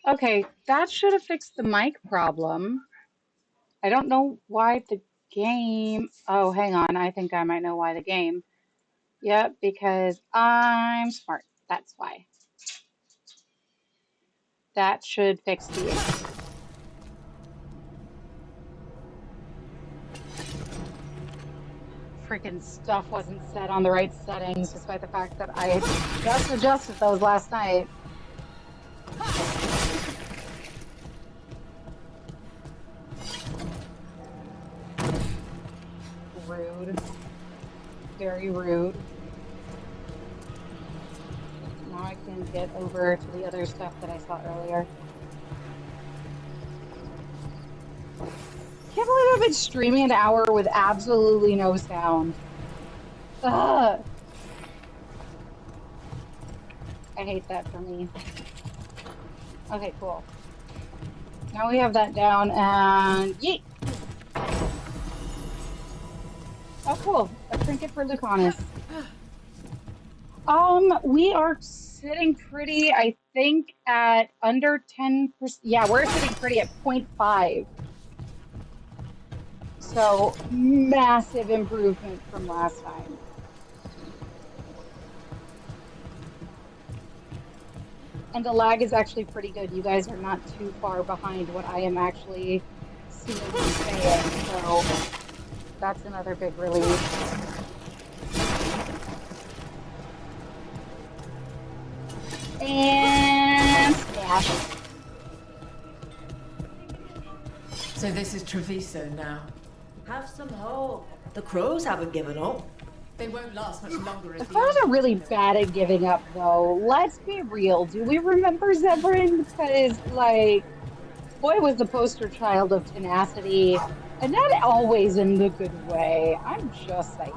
Okay, that should have fixed the mic problem. I don't know why the game. Oh, hang on. I think I might know why the game. Yep, because I'm smart. That's why. That should fix the issue. Freaking stuff wasn't set on the right settings, despite the fact that I just adjusted those last night. Rude. Very rude. Now I can get over to the other stuff that I saw earlier. Can't believe I've been streaming an hour with absolutely no sound. Ugh. I hate that for me. Okay, cool. Now we have that down and yeet! Oh, cool. A trinket for Lucanus. We are sitting pretty, I think, at under 10%. Yeah, we're sitting pretty at 0.5. So, massive improvement from last time. And the lag is actually pretty good. You guys are not too far behind what I am actually seeing and saying. So, that's another big relief. And smash. So this is Treviso now. Have some hope. The crows haven't given up. They won't last much longer as The crows are really bad at giving up, though. Let's be real. Do we remember Zebrin? Because, like, boy was the poster child of tenacity, and not always in the good way. I'm just saying.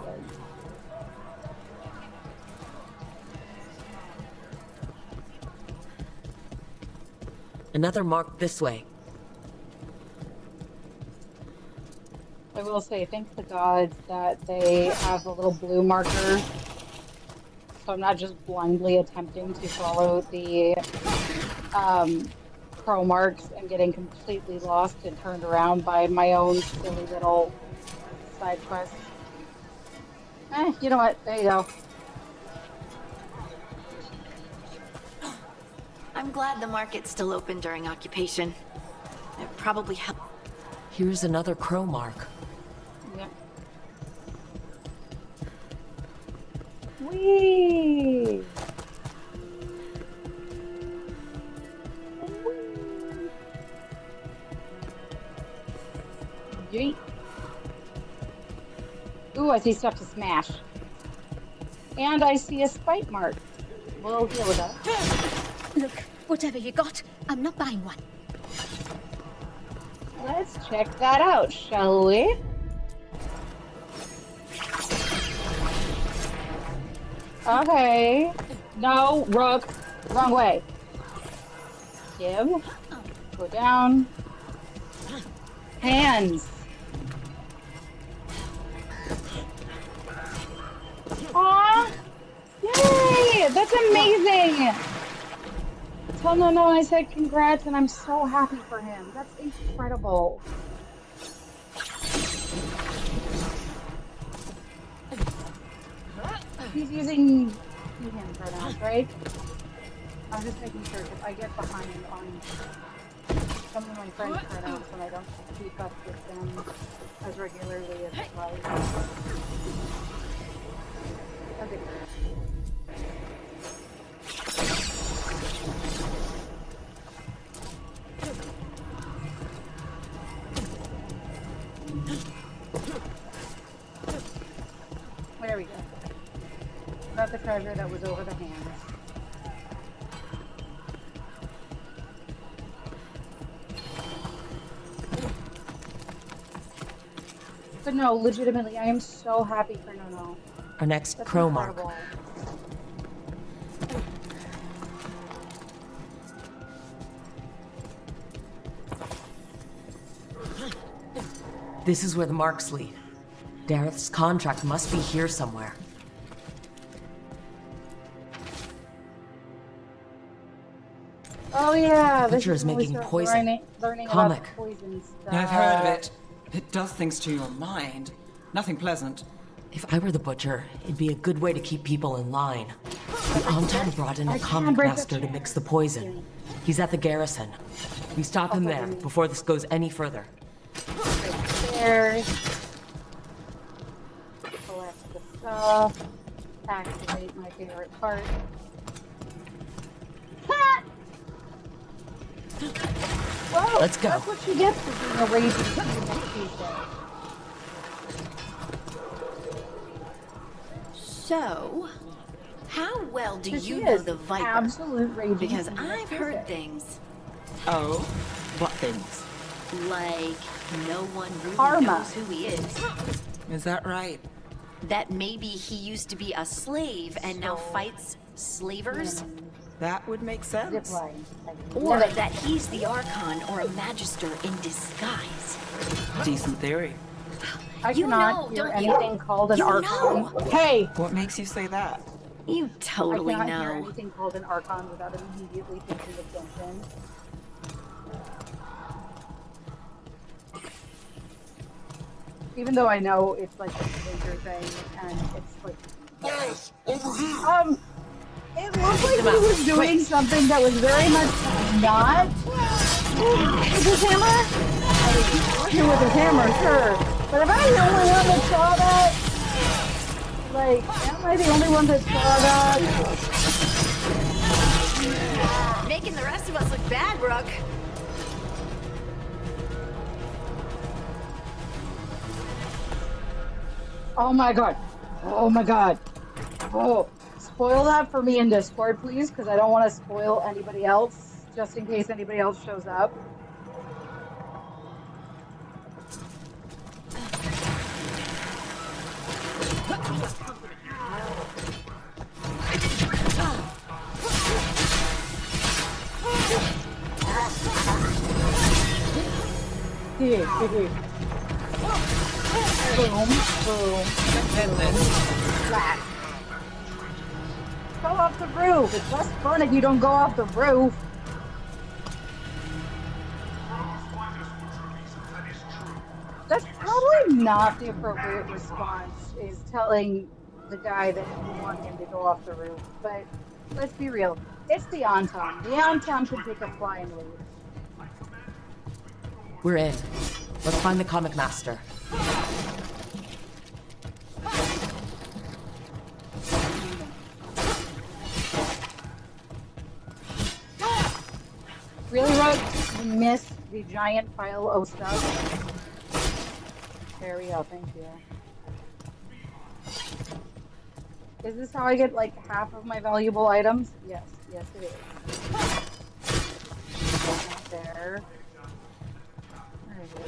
Another mark this way. I will say, thank the gods that they have a little blue marker, so I'm not just blindly attempting to follow the crow marks and getting completely lost and turned around by my own silly little side quest. You know what? There you go. I'm glad the market's still open during occupation. It probably helped. Here's another crow mark. Yep. Whee! Yeet. Ooh, I see stuff to smash. And I see a spite mark. We'll deal with that. Look, whatever you got, I'm not buying one. Let's check that out, shall we? Okay. No, Rook. Wrong way. Give. Go down. Hands. Aw! Yay! That's amazing! Tell no, I said congrats, and I'm so happy for him. That's incredible. He's using two-hand pronouns, right? I'm just making sure, because I get behind on some of my friends' pronouns when I don't keep up with them as regularly as I'd like. Okay. There we go. Got the treasure that was over the hands. But no, legitimately, I am so happy for No. Our next That's crow incredible. mark. This is where the marks lead. Dareth's contract must be here somewhere. Oh yeah, this Butcher is is when we making start poison. learning about Comic. the poison stuff. I've heard of it. It does things to your mind. Nothing pleasant. If I were the Butcher, it'd be a good way to keep people in line. The Anton brought in I a can't comic break the master to chair. mix the poison. He's at the garrison. We stop him there before this goes any further. There. Collect the stuff. Activate my favorite part. Ha! Whoa, Let's go. That's what she gets for being a raging Tuesday. So, how well do She you know is the Viper? absolute raging Because Tuesday. I've heard things Oh? What things? like no one really Karma. knows who he is. Is that right? That maybe he used to be a slave and now fights slavers? That would make sense. Zipline. Or that he's the Archon or a Magister in disguise. Decent theory. I You cannot know, hear don't you? anything called an You Archon. know. Hey! What makes you say that? You totally I cannot hear know. anything called an Archon without immediately thinking of Genshin. Even though I know it's like a major thing, and it's like... Yes, over here! It looked like he was doing something that was very much not with his hammer. I mean, he's working with his hammer, sure. But am I the only one that saw that? Like, am I the only one that saw that? Making the rest of us look bad, Brooke. Oh my god. Oh my god. Oh, spoil that for me in Discord, please, because I don't want to spoil anybody else, just in case anybody else shows up. Boom, boom, flat. Go off the roof. It's less fun if you don't go off the roof. That's probably not the appropriate response, is telling the guy that you want him to go off the roof. But let's be real. It's the Anton. The Anton can take a flying lead. We're in. Let's find the comic master. Really, Rogue? You missed the giant pile of stuff. There we go, thank you. Is this how I get like half of my valuable items? Yes, yes it is. Not there. Where is it?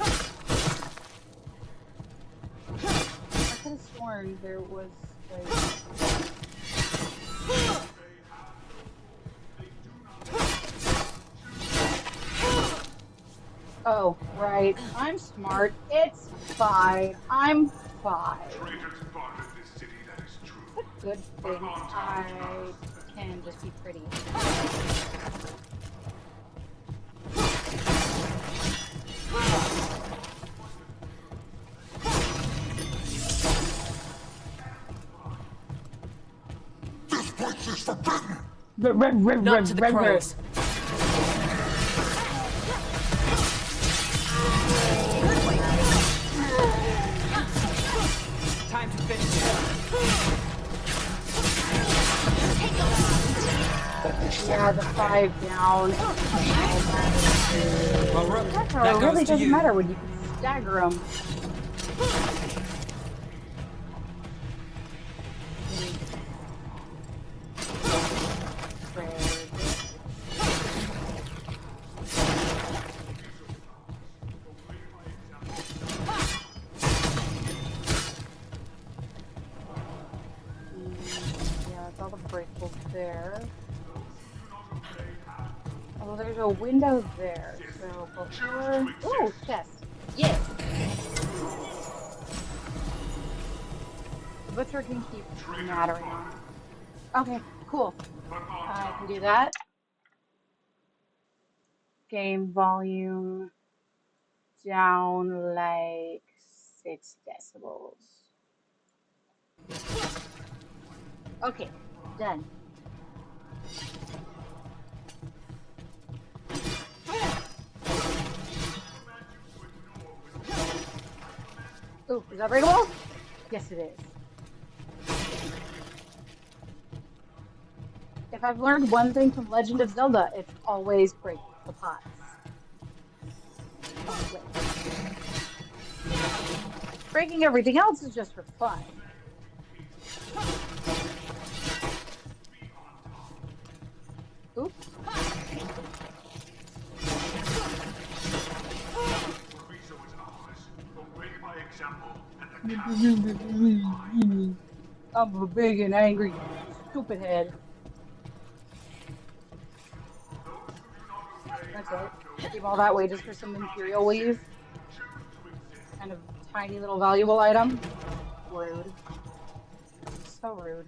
I could have sworn there was like... Oh, right. I'm smart. It's fine. I'm fine. It's a good thing I can just be pretty. This place is forbidden! Not to the crows. Time to finish it. Yeah, the 5 down. Well, Rook, That's how that it goes really to doesn't you. matter when you can stagger them. Yeah, it's all the breakables there. Oh, there's a window there. So before... Ooh, chest. Yes. The butcher can keep nattering on. Okay, cool. I can do that. game volume down like 6 decibels. Okay, done. Ooh, is that breakable? Yes, it is. If I've learned one thing from Legend of Zelda, it's always break the pots. Always. Breaking everything else is just for fun. Oop. I'm a big and angry stupid head. That's it. Give all that way just for some Imperial weave. Kind of tiny little valuable item. Rude. So rude.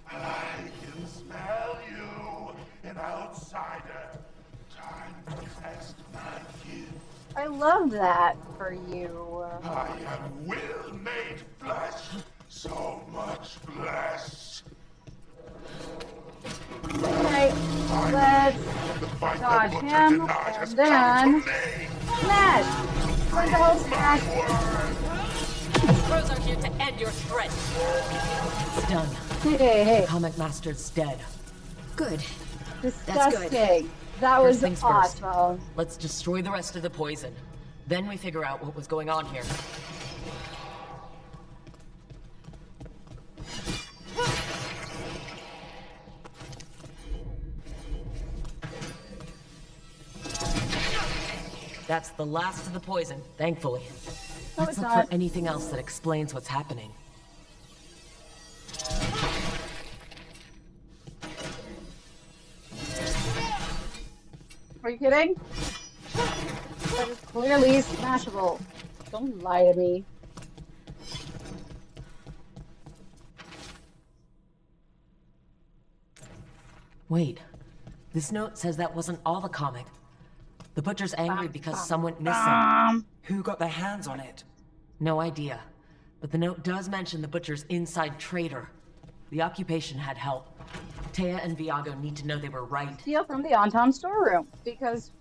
I can smell you, an outsider. Time to test my gift. I love that for you. I am will made flesh, so much flesh. Okay, let's Fight dodge the butcher him, tonight has and then come to me. smash! Where's the whole smash? Crows are here to end your threat. It's done. Hey. Comic Master's dead. Good. Disgusting. That First was things first. awesome. Let's destroy the rest of the poison. Then we figure out what was going on here. That's the last of the poison, thankfully. No, Let's it's look not. for anything else that explains what's happening. Are you kidding? That is clearly smashable. Don't lie to me. Wait, this note says that wasn't all the comic. The Butcher's angry because some went missing. Who got their hands on it? No idea. But the note does mention the Butcher's inside trader. The occupation had help. Taya and Viago need to know they were right. Steal from the Anton storeroom because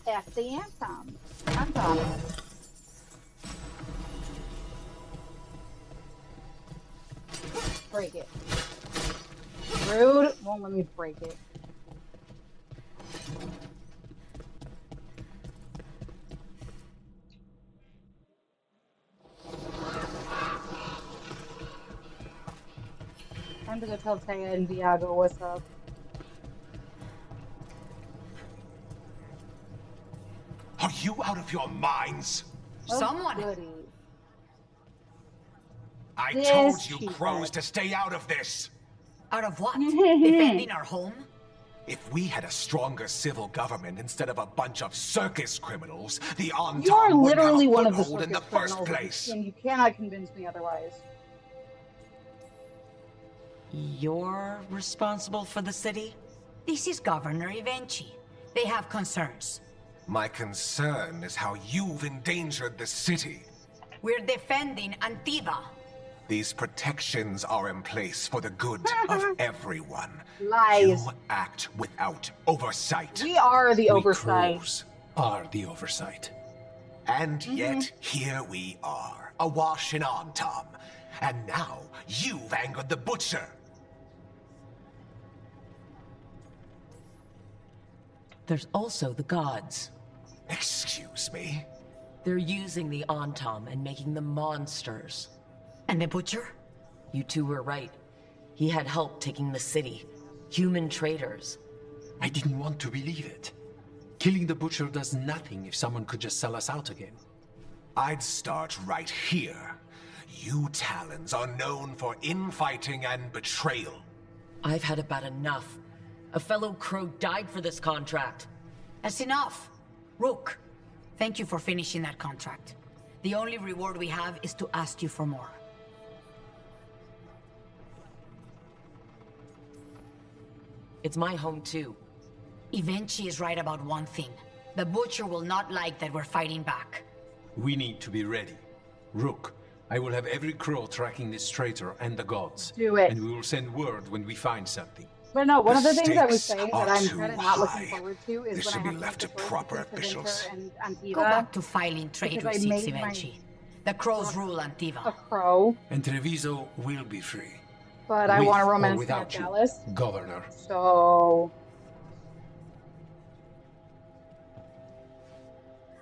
F the Anton. Anton. Break it. Rude. Won't let me break it. Time to go tell Taya and Viago what's up. Are you out of your minds? Oh, Someone. goody. I This told you cheater. crows to stay out of this. Out of what? Defending our home? If we had a stronger civil government instead of a bunch of circus criminals, the Anton You are wouldn't literally have a one of the foothold in circus the first criminals, place. and you cannot convince me otherwise. You're responsible for the city? This is Governor Evenchi. They have concerns. My concern is how you've endangered the city. We're defending Antiva. These protections are in place for the good of everyone. Lies. You act without oversight. We are the We oversight. crows are the oversight. And yet, here we are, awash in Antom. And now, you've angered the Butcher. There's also the gods. Excuse me? They're using the Antom and making them monsters. And the Butcher? You two were right. He had help taking the city. Human traders. I didn't want to believe it. Killing the Butcher does nothing if someone could just sell us out again. I'd start right here. You Talons are known for infighting and betrayal. I've had about enough. A fellow crow died for this contract. That's enough. Rook, thank you for finishing that contract. The only reward we have is to ask you for more. It's my home too. Evenchi is right about one thing. The Butcher will not like that we're fighting back. We need to be ready. Rook, I will have every crow tracking this traitor and the gods. Do it. And we will send word when we find something. But no, one of the things I was stakes saying are that I'm too kind of not looking high. forward to is This when I will be have to make left the to choice proper between Tevinter officials. and Antiva. Go back to filing trade because with I Six made my Evenchi. The Crows rule a Antiva. crow, And Treviso will be free. but I With want to or romance without you, Dallas. Governor. So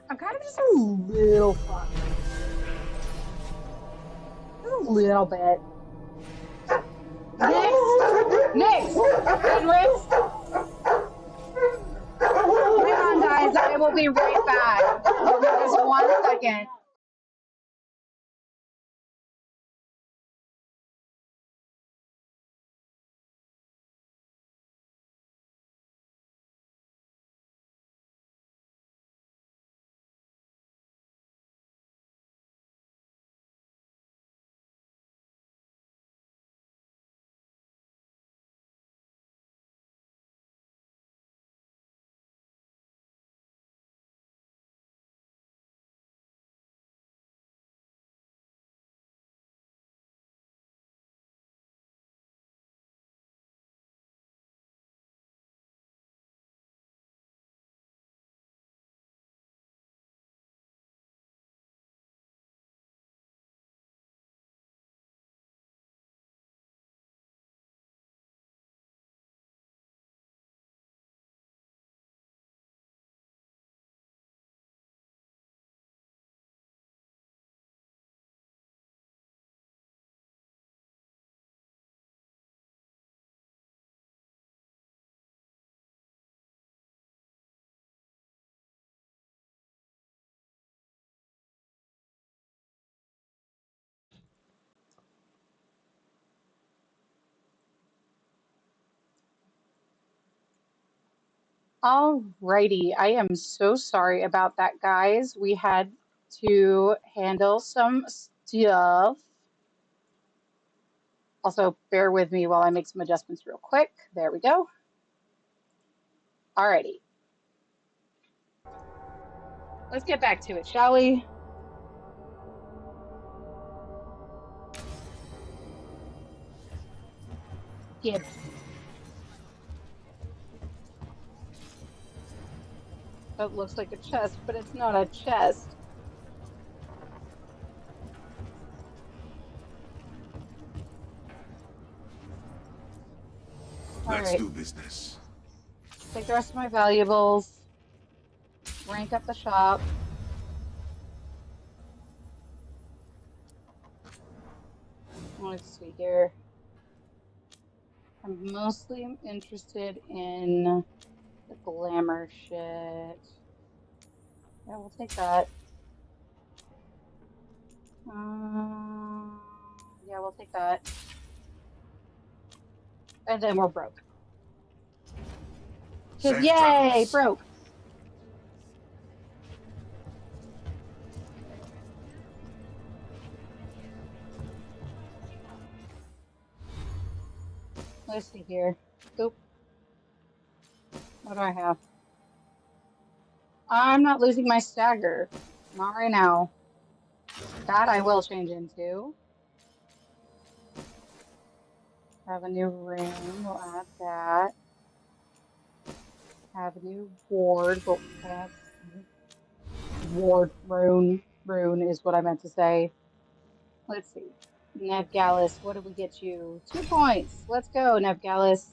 I'm kind of just a little fucked. Just a little bit. Next! Henrys! Hang on, guys. I will be right back. Give me just 1 second. Alrighty, I am so sorry about that, guys. We had to handle some stuff. Also, bear with me while I make some adjustments real quick. There we go. Alrighty, let's get back to it, shall we? Gibbs. That looks like a chest, but it's not a chest. Let's Alright, do business. take the rest of my valuables, rank up the shop. Let's see here. I'm mostly interested in the glamour shit. Yeah, we'll take that. Yeah, we'll take that. And then we're broke. Because Safe yay, travels. broke. Let's see here. Oop. What do I have? I'm not losing my stagger. Not right now. That I will change into. Have a new ring. We'll add that. Have a new ward. We'll add ward rune. Rune is what I meant to say. Let's see. Nev Gallus, what did we get you? 2 points. Let's go, Nev Gallus.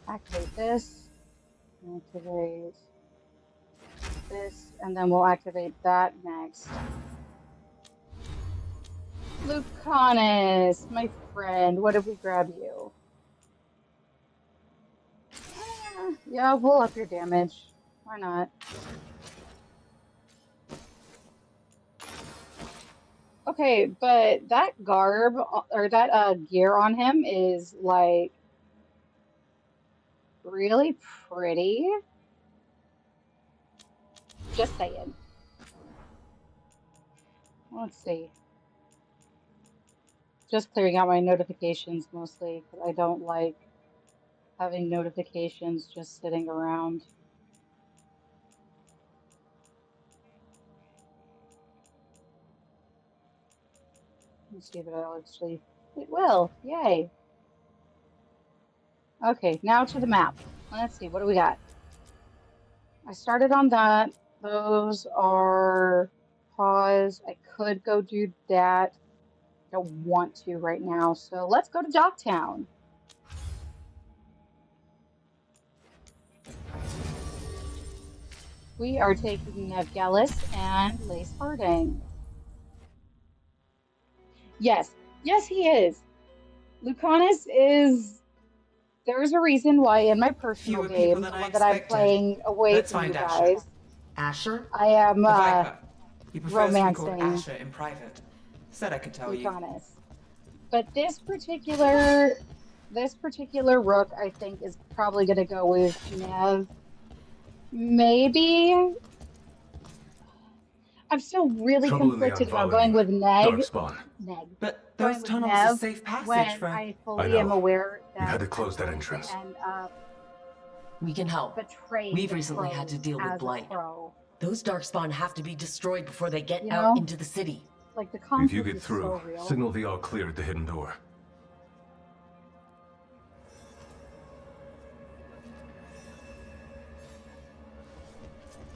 Activate this. Activate this. And then we'll activate that next. Lucanus, my friend, what did we grab you? Yeah, we'll up your damage. Why not? Okay, but that garb or that gear on him is like really pretty. Just saying. Let's see. Just clearing out my notifications mostly because I don't like having notifications just sitting around. Let's see if it'll actually. It will. Yay. Okay, now to the map. Let's see, what do we got? I started on that. Those are pause. I could go do that. Don't want to right now. So let's go to Docktown. We are taking Nevgelis and Lace Harding. Yes, yes, he is. Lucanus is. There's a reason why in my personal Fewer game, people the than I one that I'm expected. playing away Let's from you find Asher. guys, Asher? I am The Viper. He prefers to be called romancing Asher in private. Said I could tell you. Lucanus. But this particular rook, I think, is probably going to go with Nev. Maybe. I'm still really Trouble in the conflicted about going Unvolleying. with Darkspawn. But Going those with tunnels are Nev safe passage when for... I I fully know. am aware that We've had to close that I'm going entrance. to end up We can help. betraying We've the recently had to crows deal with as a blight. crow. Those darkspawn have to be destroyed before they get You out know? into the city. Like the If conflict you get is through, so real. signal the all clear at the hidden door.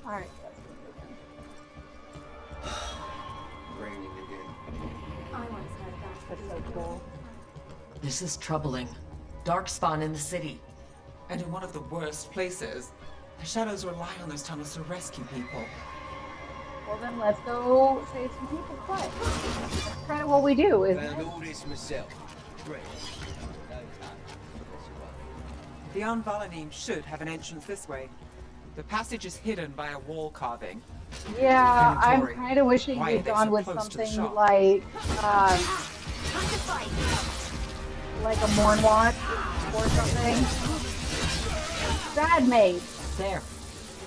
All right. Raining again. I once heard that. That's so cool. This is troubling. Darkspawn in the city. And in one of the worst places. The shadows rely on those tunnels to rescue people. Well, then let's go save some people. But that's kind of what we do, isn't Found it? all this myself. Great. No time. The Unvolleying should have an entrance this way. The passage is hidden by a wall carving. Yeah, I'm Inventory. kind of wishing Why are we'd they gone so with close to the something shop? like, Time to fight. like a Mornwatch or something. Bad mate. There.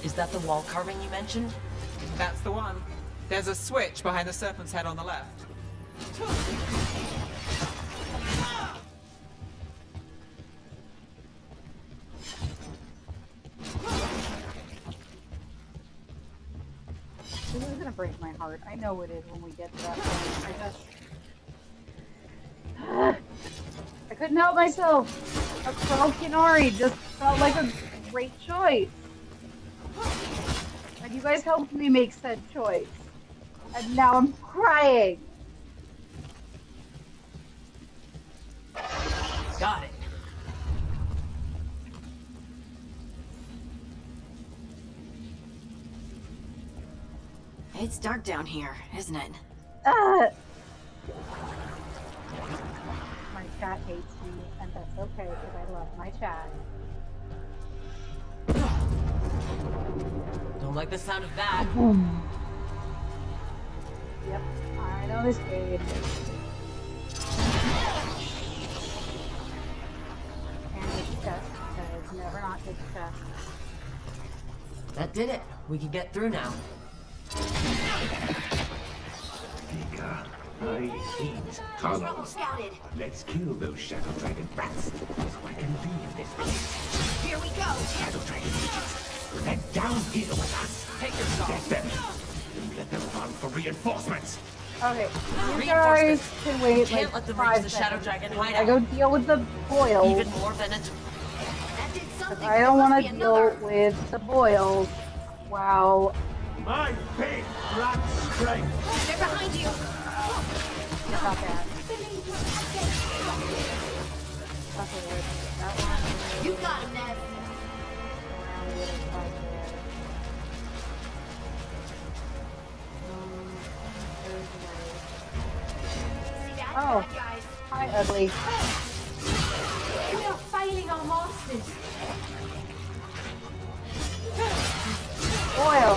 Is that the wall carving you mentioned? That's the one. There's a switch behind the serpent's head on the left. This is gonna break my heart. I know it is when we get to that point. I couldn't help myself. A Crow Kinori just felt like a great choice. And you guys helped me make said choice. And now I'm crying. Got it. It's dark down here, isn't it? Ah! My chat hates me, and that's okay because I love my chat. Don't like the sound of that. Yep, I know this game. And it's chest, because never not hit chest. That did it. We can get through now. I hate tunnels. Scouted. Let's kill those Shadow Dragon rats so I can leave this place. Here we go. Shadow Dragon agents, they're down here with us. Take your shot. Get them. And let them run for reinforcements. Okay, you guys can wait Can't like let them 5 reach the Shadow seconds. Dragon I hideout. go deal with the boils. Even more Venet. That did something. I don't There want must to be deal another. with the boils. Wow. My big rat strength. They're behind you. Not bad. Okay, that one. You got him, Ned. Around the other side there. There's See that? Oh. Bad guys. the way. Hi, ugly. We are failing our masters. Oil.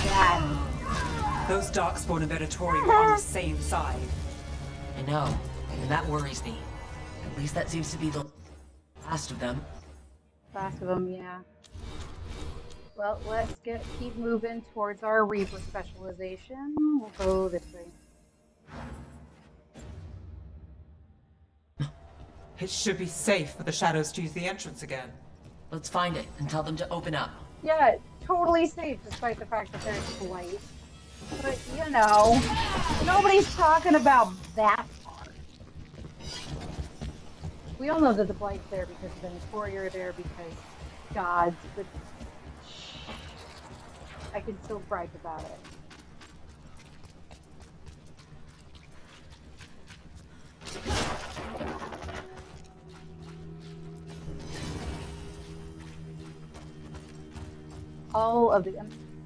That. Those Darkspawn and Venatori were on the same side. I know, and that worries me. At least that seems to be the last of them. Last of them, yeah. Well, let's keep moving towards our Reaper specialization. We'll go this way. It should be safe for the shadows to use the entrance again. Let's find it and tell them to open up. Yeah, totally safe, despite the fact that there's blight. But, you know, nobody's talking about that part. We all know that the blight's there because the Venatori are there because gods, but I can still gripe about it. All of the...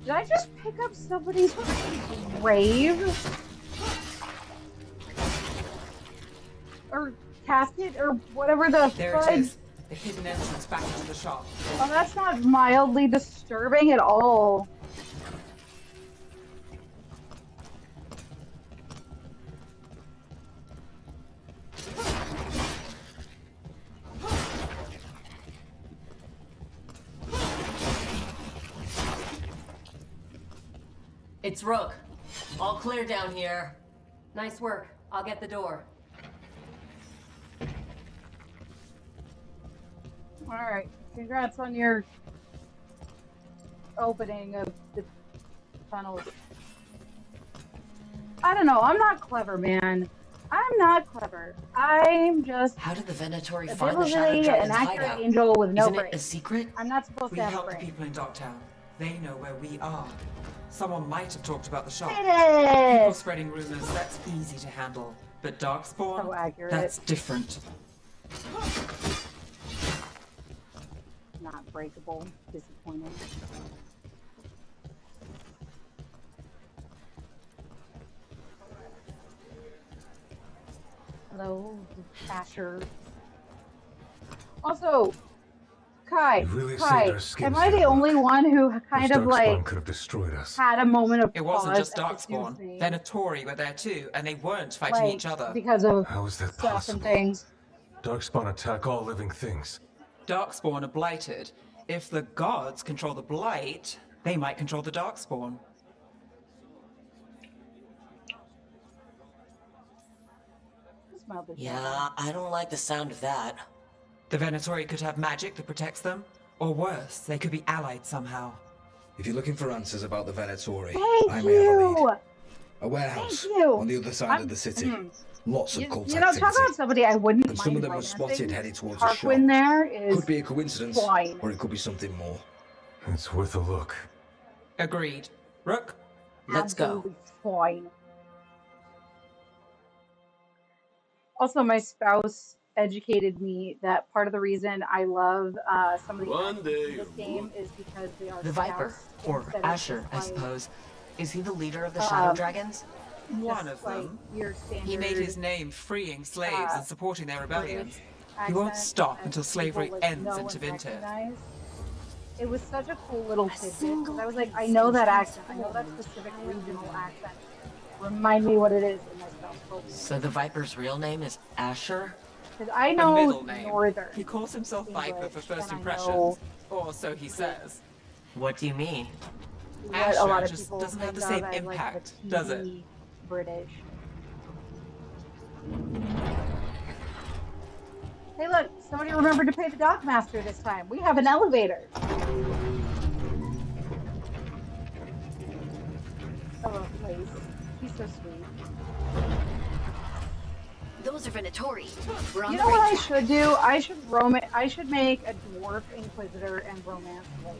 Did I just pick up somebody's grave? Or casket? Or whatever the There fudge? it is. The hidden entrance back into the shop. Oh, that's not mildly disturbing at all. It's Rook. All clear down here. Nice work. I'll get the door. Alright, congrats on your opening of the tunnels. I don't know, I'm not clever, man. I'm not clever. I'm just How did the Venatori a find the Shadow diligently Dragon's an accurate hideout? angel with no Isn't brain. it a secret? I'm not supposed We to have a help the brain. people in Docktown. They know where we are. Someone might have talked about the shop. It People is! spreading rumors, that's easy to handle. But Darkspawn, So accurate. that's different. Not breakable. Disappointing. Hello, Asher. Also, Kai, You really saved Kai, our skins am I the there, only Rook. one who kind This of like Darkspawn could have destroyed us. had a moment of It wasn't pause just at this Darkspawn. dude's name? Venatori were there too, and they weren't fighting Like, each other. because of How is that stuff possible? and things. Darkspawn attack all living things. Darkspawn are blighted. If the gods control the blight, they might control the Darkspawn. Smell the Yeah, I don't like the sound of that. The Venatori could have magic that protects them, or worse, they could be allied somehow. If you're looking for answers about the Venatori, Thank I may have a lead. you. A warehouse Thank you. on the other side of the city. Lots of cult You know, activity. talk about somebody I wouldn't And mind some of them were financing. spotted headed towards the shop. Tarquin there is Could be a coincidence, fine. or it could be something more. It's worth a look. Agreed. Rook? Let's go. absolutely fine. Also, my spouse educated me that part of the reason I love some of the One actions day in this game is because they are The Viper, scouts or instead of Asher, just, I like, suppose. Is he the leader of the Shadow Um, Dragons? One just of like them. your standard He made his name freeing slaves and supporting their rebellions. British He won't accent stop that until people, slavery like, ends know in and Tevinter. recognize. It was such a cool little tidbit single because I was like, I piece know can that accent. I know that transform specific an entire regional world. accent. Remind me what it is, and my spouse told me. So the Viper's real name is Asher? Because I A know middle name. Northern. He calls himself Viper for English, first and I impressions. know Or so he says. What do you mean? what Asher a lot of just people doesn't have think the same of as, impact, like, the does it? TV British. Hey, look! Somebody remembered to pay the dockmaster this time. We have an elevator. Oh, place. He's so sweet. Those are Venatori. We're on You the know what right I track. should do? I should make a dwarf inquisitor and romance place.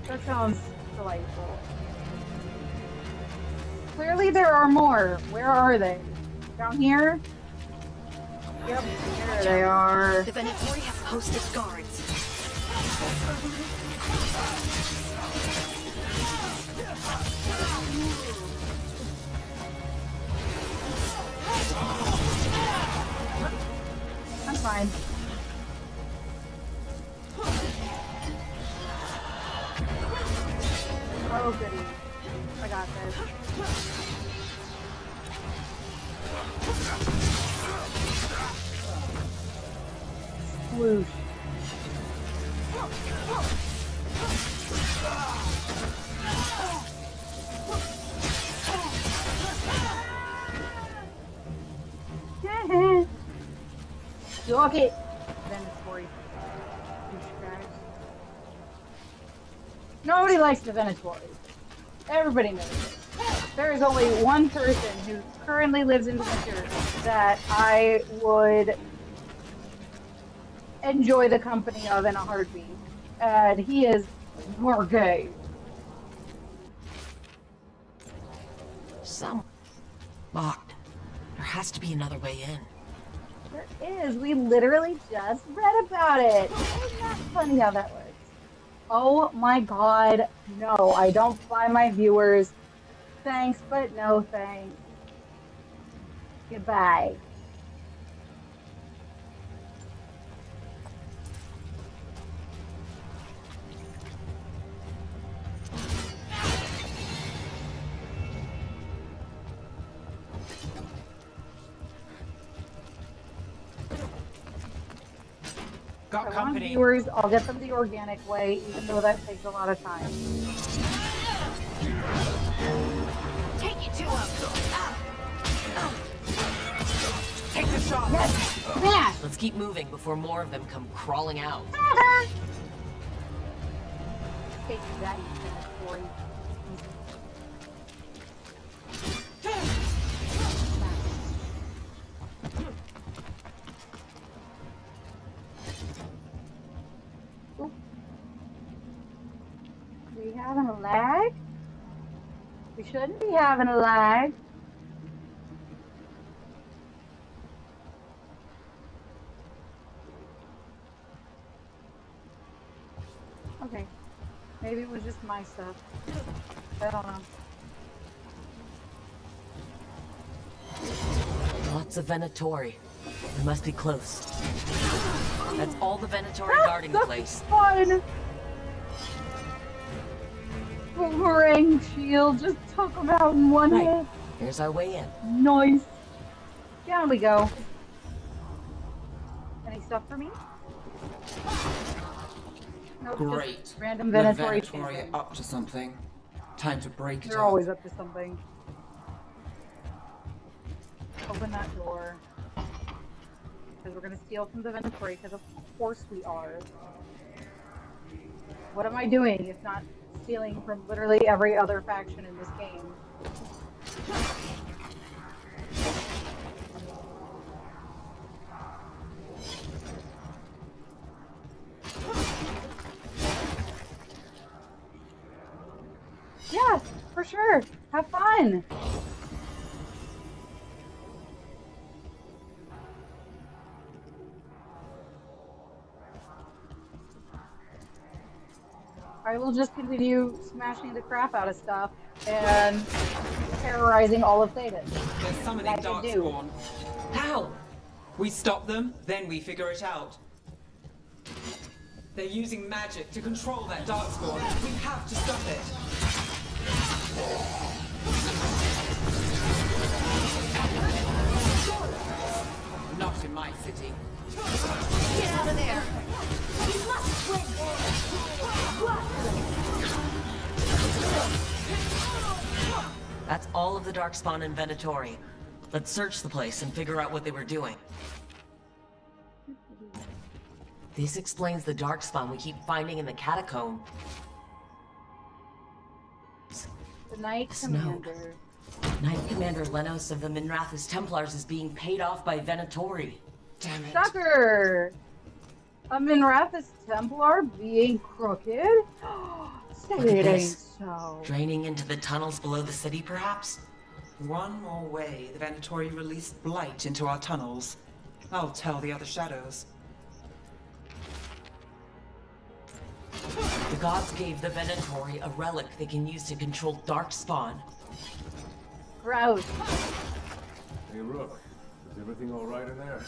That sounds delightful. Clearly there are more. Where are they? Down here? Yep, there they are. The Venatori have posted guards. I'm fine. Oh, goody. I got got this. Whoosh. Dog it. Venatori. Douchebags. Nobody likes the Venatori. Everybody knows it. There is only one person who currently lives in Ventura that I would enjoy the company of in a heartbeat. And he is Morgay. Some locked. There has to be another way in. There is. We literally just read about it. Isn't that funny how that works? Oh my god. No, I don't buy my viewers. Thanks, but no thanks. Goodbye. Got I want company. viewers, I'll get them the organic way, even though that takes a lot of time. Take it to him. Take the shot. Yes! Smash! Let's keep moving before more of them come crawling out. Take that, Corey. Oop. We having a lag? We shouldn't be having a lag. Okay. Maybe it was just my stuff. I don't know. Lots of Venatori. We must be close. That's all the Venatori guarding the place. Fun! Boomerang shield just took him out in one hit. Here's our way in. Nice. Down we go. Any stuff for me? Nope, Great. just random The Venatori Venatori up to something. Time to break it They're up. always up to something. Open that door. Because we're going to steal from the Venatori, because of course we are. What am I doing if not stealing from literally every other faction in this game? Yeah, for sure. Have fun. I will just continue smashing the crap out of stuff and terrorizing all of Thedas. They're summoning Like I do. Darkspawn. How? We stop them, then we figure it out. They're using magic to control that Darkspawn. We have to stop it. Not in my city. Get out of there. We must win. That's all of the Darkspawn and Venatori. Let's search the place and figure out what they were doing. This explains the Darkspawn we keep finding in the catacomb. The Knight Snow. Commander. Knight Commander Lenos of the Minrathous Templars is being paid off by Venatori. Damn it. Sucker! A Minrathous Templar being crooked? Say Look at it ain't this. so. Draining into the tunnels below the city, perhaps? One more way the Venatori released blight into our tunnels. I'll tell the other shadows. The gods gave the Venatori a relic they can use to control Darkspawn. Gross. Hey, Rook. Is everything all right in there?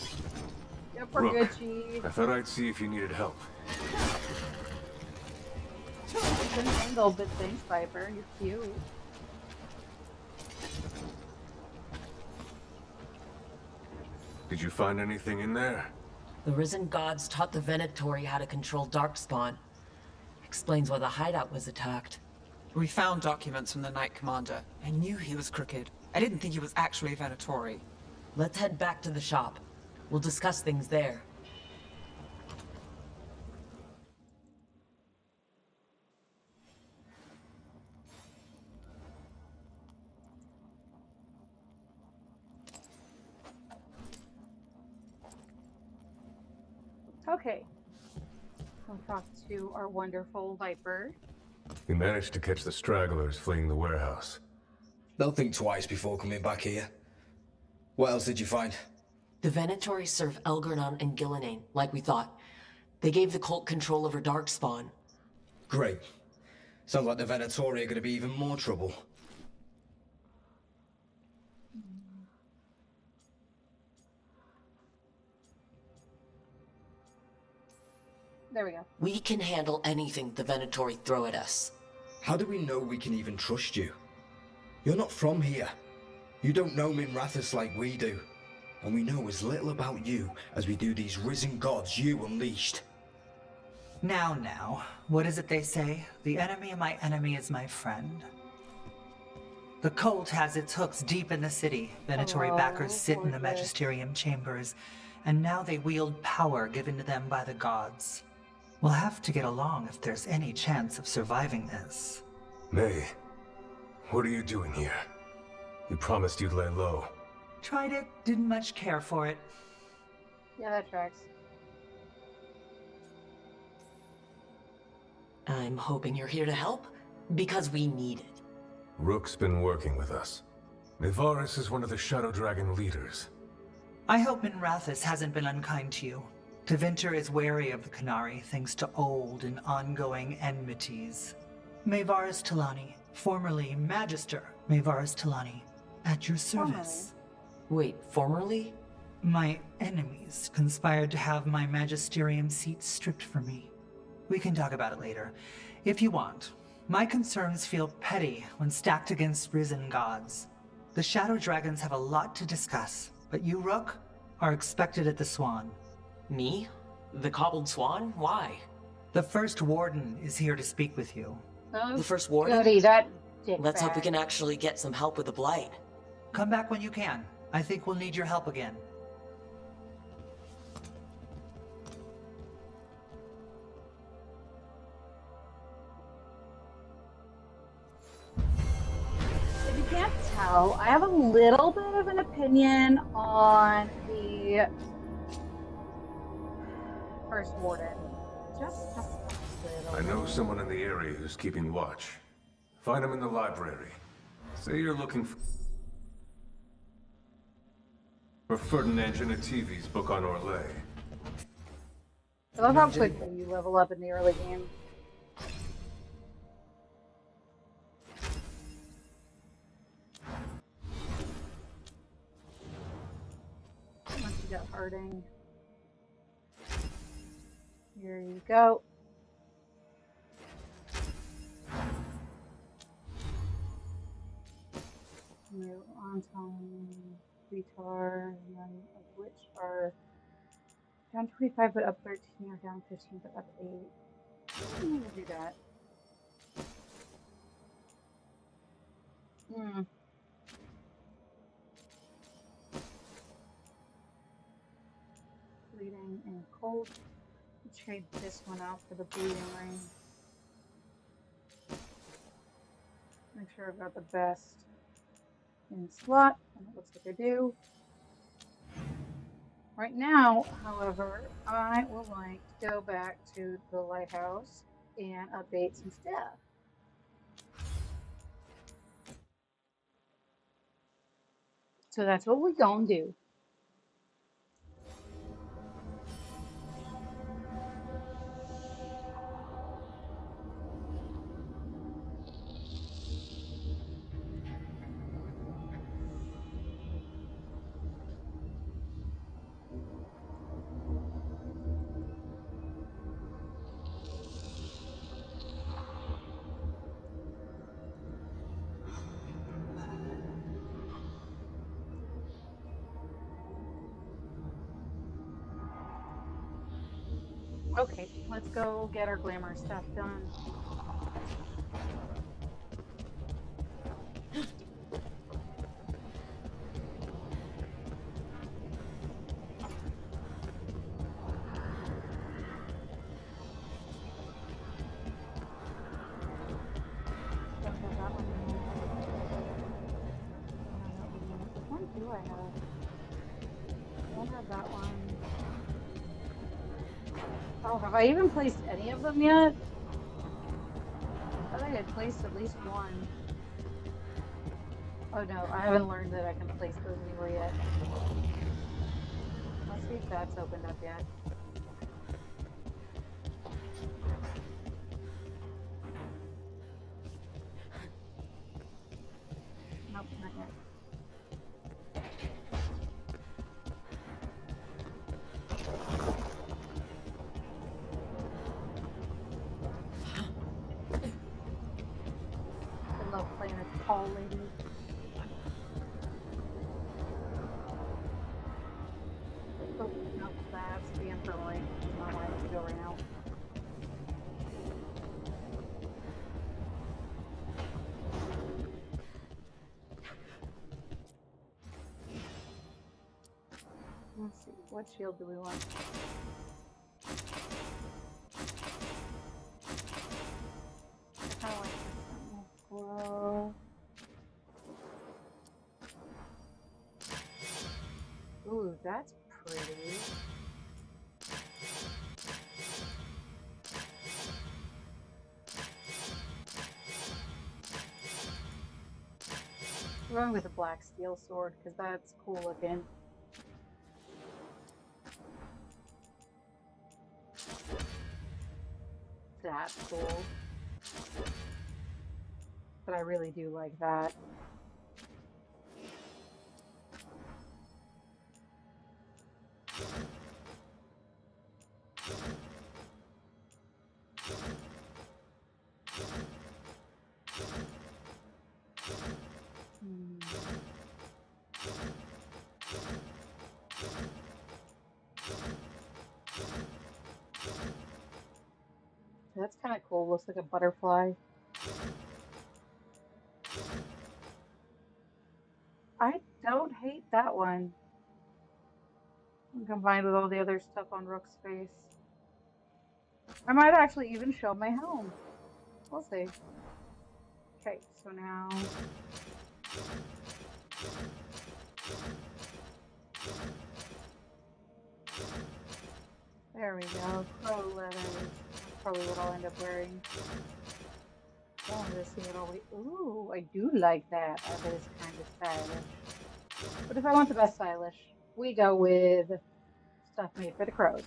Yep, we're Rook, good, Chief. I thought I'd see if you needed help. You couldn't handle, but thanks, Viper. You're cute. Did you find anything in there? The risen gods taught the Venatori how to control Darkspawn. Explains why the hideout was attacked. We found documents from the Knight Commander. I knew he was crooked. I didn't think he was actually Venatori. Let's head back to the shop. We'll discuss things there. Okay. We'll talk to our wonderful Viper. We managed to catch the stragglers fleeing the warehouse. They'll think twice before coming back here. What else did you find? The Venatori serve Elgarnon and Gillenane, like we thought. They gave the cult control over Darkspawn. Great. Sounds like the Venatori are going to be even more trouble. There we go. We can handle anything the Venatori throw at us. How do we know we can even trust you? You're not from here. You don't know Minrathous like we do. And we know as little about you as we do these risen gods you unleashed. Now, what is it they say? The enemy of my enemy is my friend. The cult has its hooks deep in the city. Venatori backers sit in the Magisterium chambers, and now they wield power given to them by the gods. We'll have to get along if there's any chance of surviving this. May, what are you doing here? You promised you'd lay low. Tried it, didn't much care for it. Yeah, that tracks. I'm hoping you're here to help, because we need it. Rook's been working with us. Nevaris is one of the Shadow Dragon leaders. I hope Minrathous hasn't been unkind to you. Tevinter is wary of the Qunari, thanks to old and ongoing enmities. Mayvaris Talani, formerly Magister Mayvaris Talani, at your service. Wait, formerly? My enemies conspired to have my magisterium seat stripped from me. We can talk about it later, if you want. My concerns feel petty when stacked against risen gods. The Shadow Dragons have a lot to discuss, but you, Rook, are expected at the Swan. Me? The Cobbled Swan? Why? The First Warden is here to speak with you. The First Warden? Goody, that Let's hope we can actually get some help with the Blight. Come back when you can. I think we'll need your help again. If you can't tell, I have a little bit of an opinion on the First Warden. Just a little. I know someone in the area who's keeping watch. Find him in the library. Say you're looking for Ferdinand Genetivi's book on Orlais. I love how quickly you level up in the early game. Once you got Harding. Here you go. New Anton, Vitar, none of which are down 25 but up 13 or down 15 but up 8. I'm gonna do that. Bleeding and cold. Trade this one out for the bleeding ring. Make sure I've got the best in slot, and it looks like I do. Right now, however, I would like to go back to the lighthouse and update some stuff. So that's what we're gonna do. Okay, let's go get our glamour stuff done. Don't have that one yet. Which one do I have? I don't have that one. Oh, have I even placed any of them yet? I think I placed at least one. Oh no, I haven't learned that I can place those anywhere yet. Let's see if that's opened up yet. Nope, not yet. I love playing as tall lady. Oh, nope, that's the infirmary. That's not where I need to go right now. Let's see, what shield do we want? I kinda like this sentinel glow. Ooh, that's pretty. I'm going with a black steel sword because that's cool looking. That's cool. But I really do like that. That's kind of cool. Looks like a butterfly. I don't hate that one. Combined with all the other stuff on Rook's face. I might actually even show my helm. We'll see. Okay, so now... There we go. Crow leathers. That's probably what I'll end up wearing. I wanted to see what all we... Ooh, I do like that. I bet it's kind of stylish. But if I want the best stylish, we go with stuff made for the crows.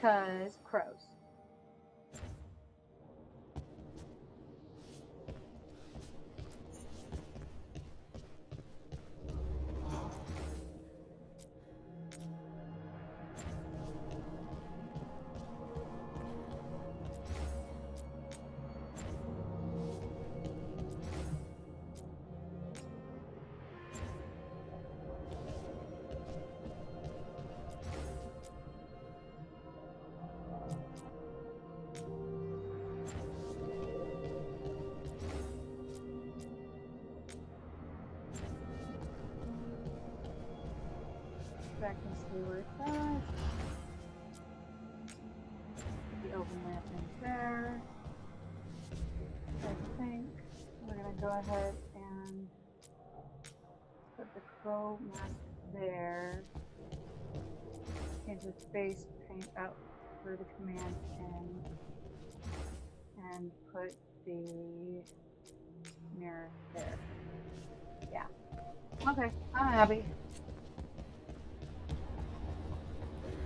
'Cause crows. Back and see where it's at. The open lamp in there. I think we're gonna go ahead and put the crow mask there. Change the face paint out for the command and put the mirror there. Yeah. Okay, I'm happy.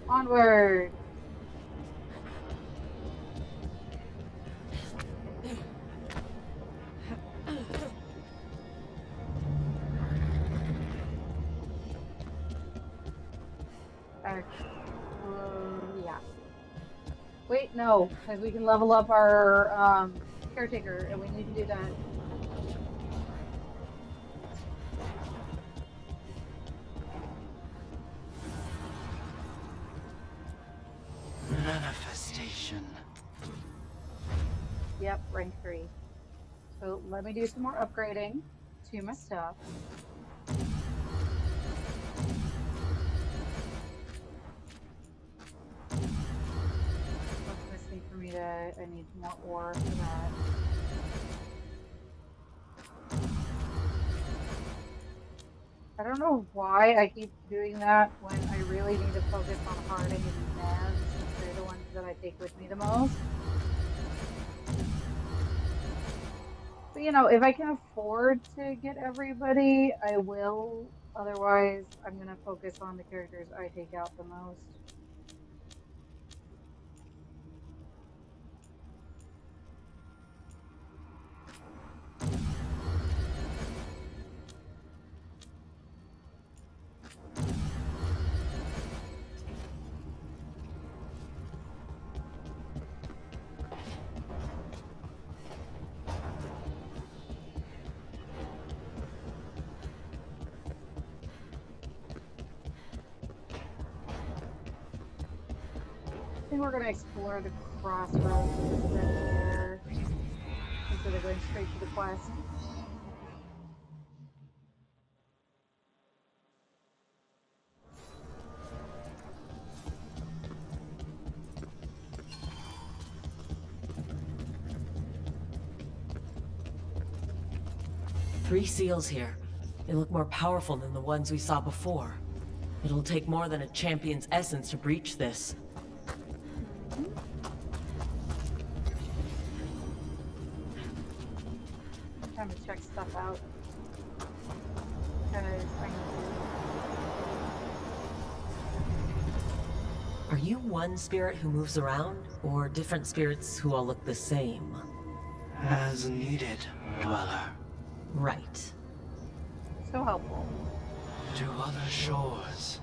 Onward! Yeah. Wait, no, because we can level up our caretaker, and we need to do that. Manifestation. station. Yep, rank 3. So let me do some more upgrading to my stuff. What's missing for me to... I need more ore for that. I don't know why I keep doing that when I really need to focus on Harding and Mavs, since they're the ones that I take with me the most. But you know, if I can afford to get everybody, I will. Otherwise, I'm gonna focus on the characters I take out the most. I think we're going to explore the crossroads a little bit here instead of going straight to the quest. Three seals here. They look more powerful than the ones we saw before. It'll take more than a champion's essence to breach this. Time to check stuff out. Because I need to. Are you one spirit who moves around, or different spirits who all look the same? As needed, Dweller. Right. So helpful. To other shores.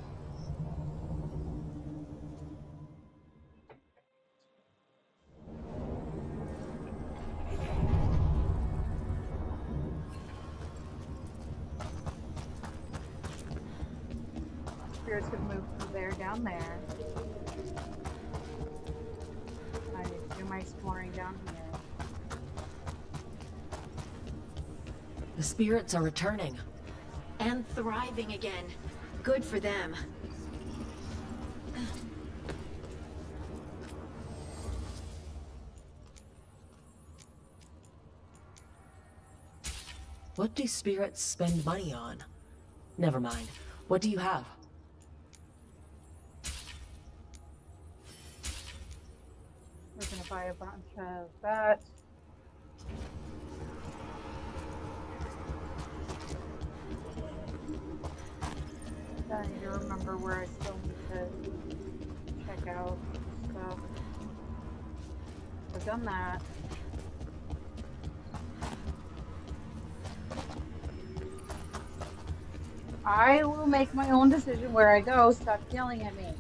Spirits have moved from there down there. I need to do my exploring down here. The spirits are returning. And thriving again. Good for them. What do spirits spend money on? Never mind. What do you have? We're gonna buy a bunch of that. I need to remember where I still need to check out stuff. I've done that. I will make my own decision where I go. Stop yelling at me.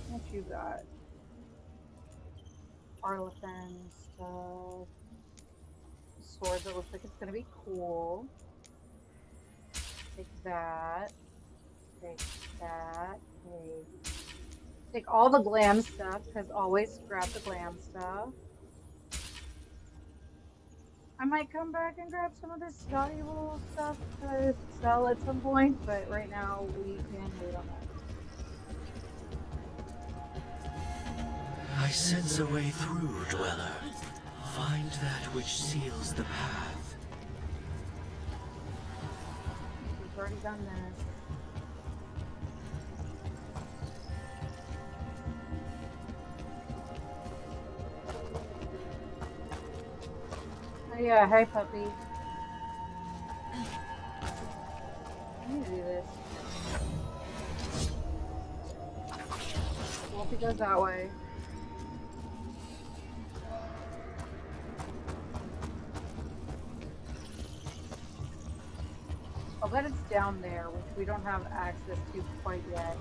What you got? Arlequin stuff. Sword that looks like it's gonna be cool. Take that. Take that. Take all the glam stuff, because always grab the glam stuff. I might come back and grab some of this valuable stuff to sell at some point, but right now we can wait on that. I sense a way through, Dweller. Find that which seals the path. We've already done this. Oh yeah, hey puppy. I need to do this. Wolfie goes that way. I'll bet it's down there, which we don't have access to quite yet.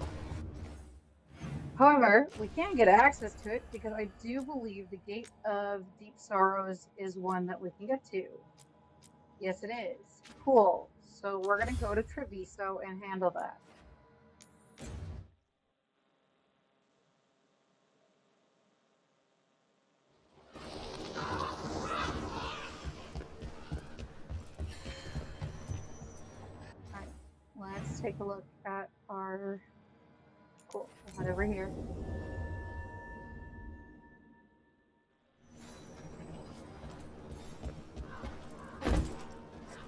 However, we can get access to it because I do believe the Gate of Deep Sorrows is one that we can get to. Yes, it is. Cool. So we're gonna go to Treviso and handle that. Alright, let's take a look at our cool. We'll head over here.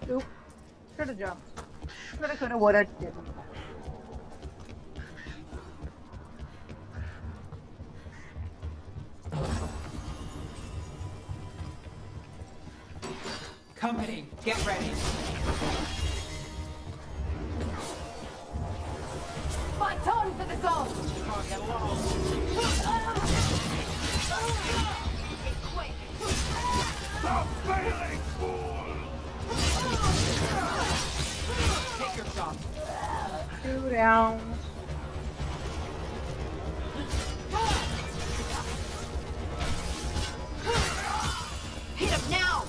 Oop. Should have jumped. Shoulda, coulda, woulda, didn't. Company, get ready. Fight on for the goal! Can't get along. Quick! Stop failing, fool! Take your shot. 2 down. Hit him now!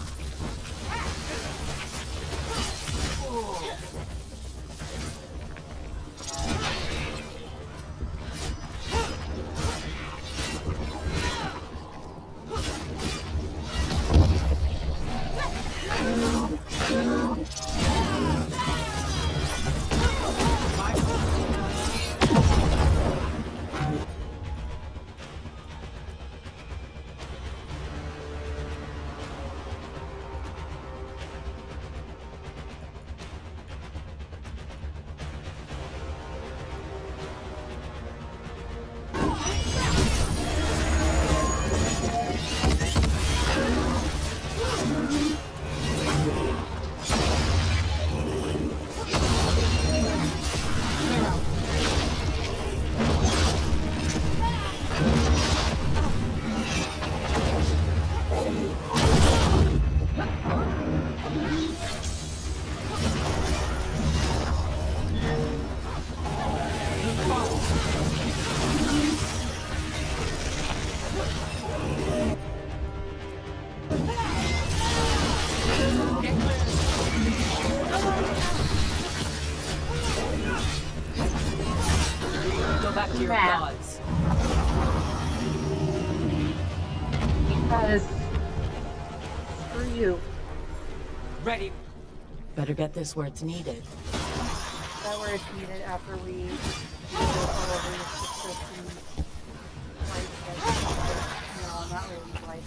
Go back to your Matt. gods. Because screw you. Ready. Better get this where it's needed. That where it's needed after we do all of these subscriptions. No, not really life.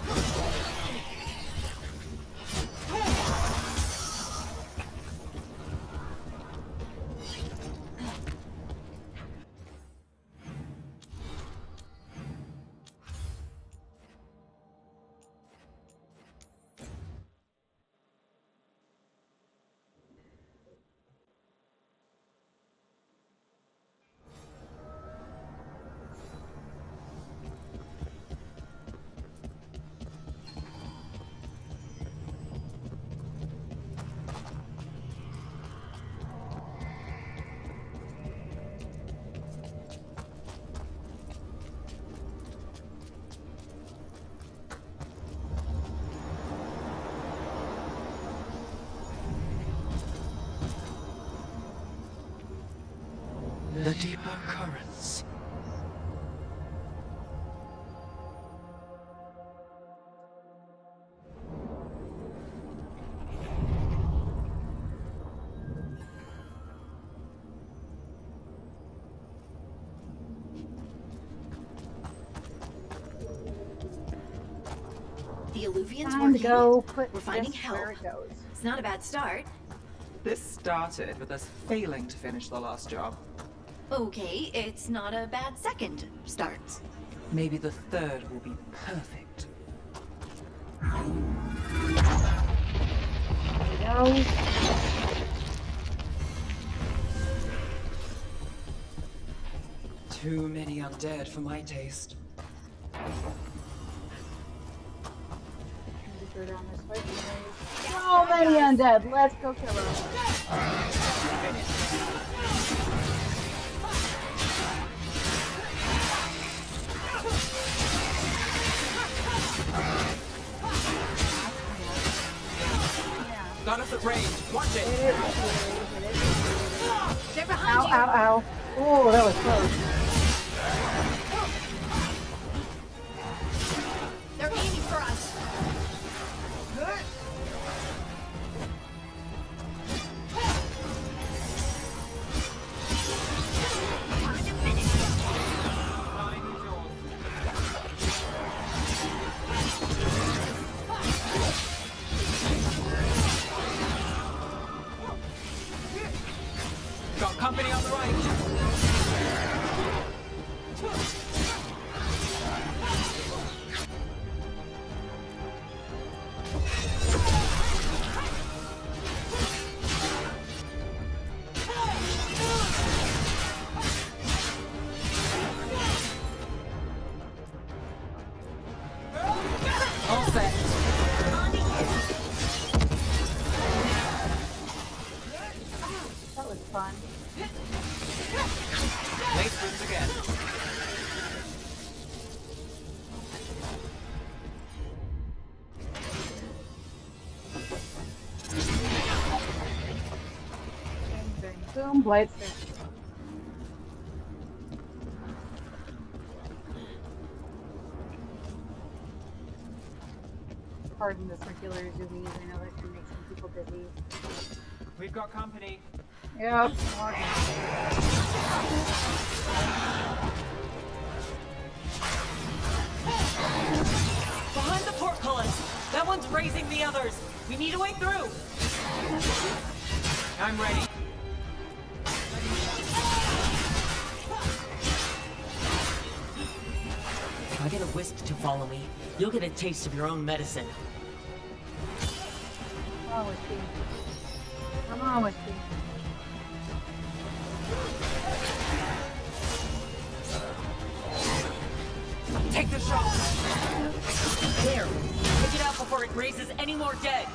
The deeper currents. The Alluvian's Time to working. go put We're finding this help. where it goes. It's not a bad start. This started with us failing to finish the last job. Okay, it's not a bad second start. Maybe the third will be perfect. There we go. Too many undead for my taste. Go down this way. So many undead. Let's go kill them. Got us at range. Watch it. behind you! Ow, ow. Oh, that was close. They're aiming for us. Time to finish it. Got company on the right. All set. That was fun. Lace rooms again. Bang, bang, boom, blades. Pardon the circular zoomies. I know that can make some people busy. We've got company. Yep. Behind the portcullis! That one's raising the others! We need a way through! I'm ready. If I get a wisp to follow me, you'll get a taste of your own medicine. Come on with me. Come on with me. Take the shot! There! Take it out before it raises any more dead!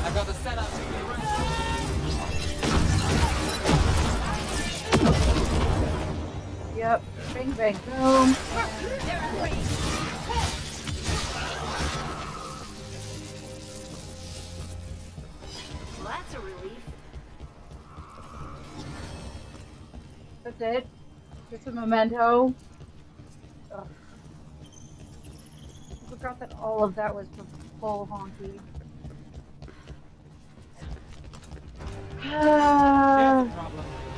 I've got the setup to the rest. Yep. Bang, bang, boom. Well, that's a relief. That's it. Just a memento. Ugh. I forgot that all of that was for full honky.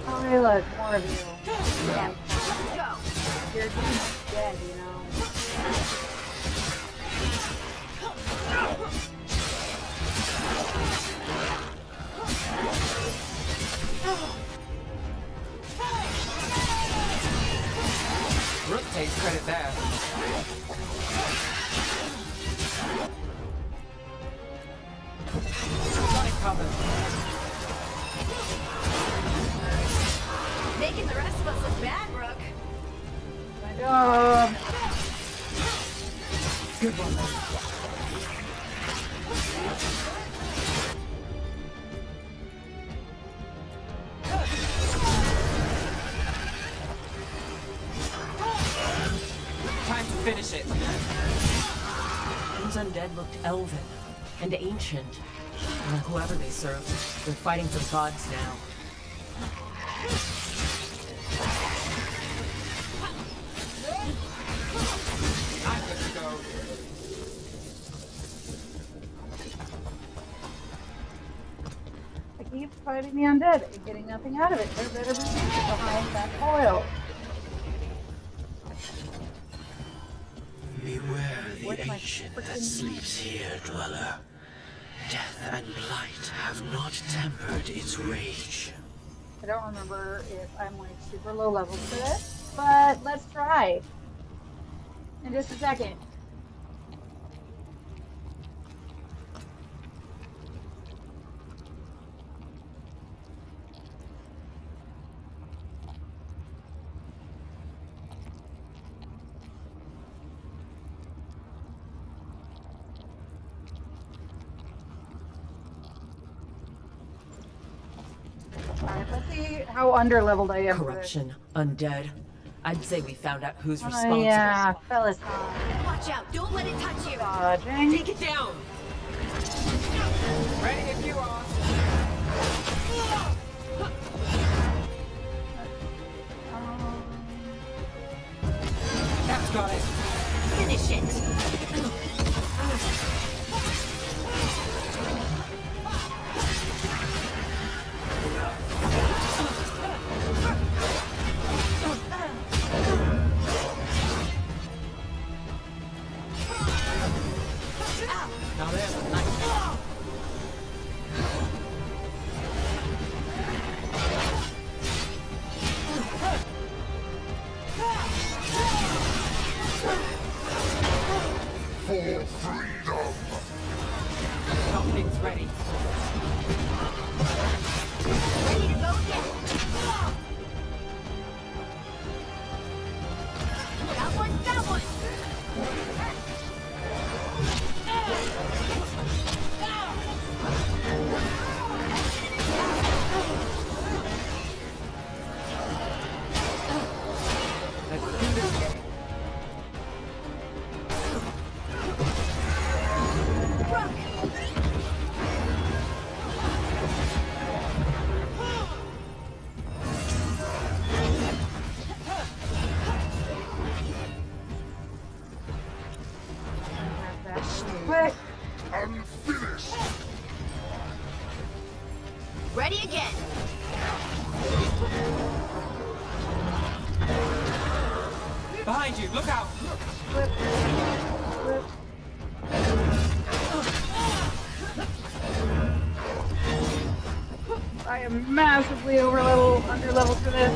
Oh, hey, look, more of you. Yeah. Go! You're just dead, you know. Rook takes credit there. Got it covered. Making the rest of us look bad, Brooke. My job. Good one. Time to finish it. Those undead looked elven and ancient. Well, whoever they served, they're fighting for the gods now. I'm good to go. I keep fighting the undead and getting nothing out of it. There better be behind that coil. Beware the Where's my ancient that frickin- sleeps here, dweller. Death and blight have not tempered its rage. I don't remember if I'm like super low level for this, but let's try. In just a second. Alright, let's see how underleveled I am. Corruption, undead. I'd say we found out who's Oh responsible. yeah, fellas. Watch out! Don't let it touch you! Dodging. Take it down! Ready if you are. got it. Finish it. Now there's a nice. For freedom! Something's ready. Ready to go again. Got one, got one. Let's do this. But Unfinished! Ready again. Behind you, look out! I am massively under level for this.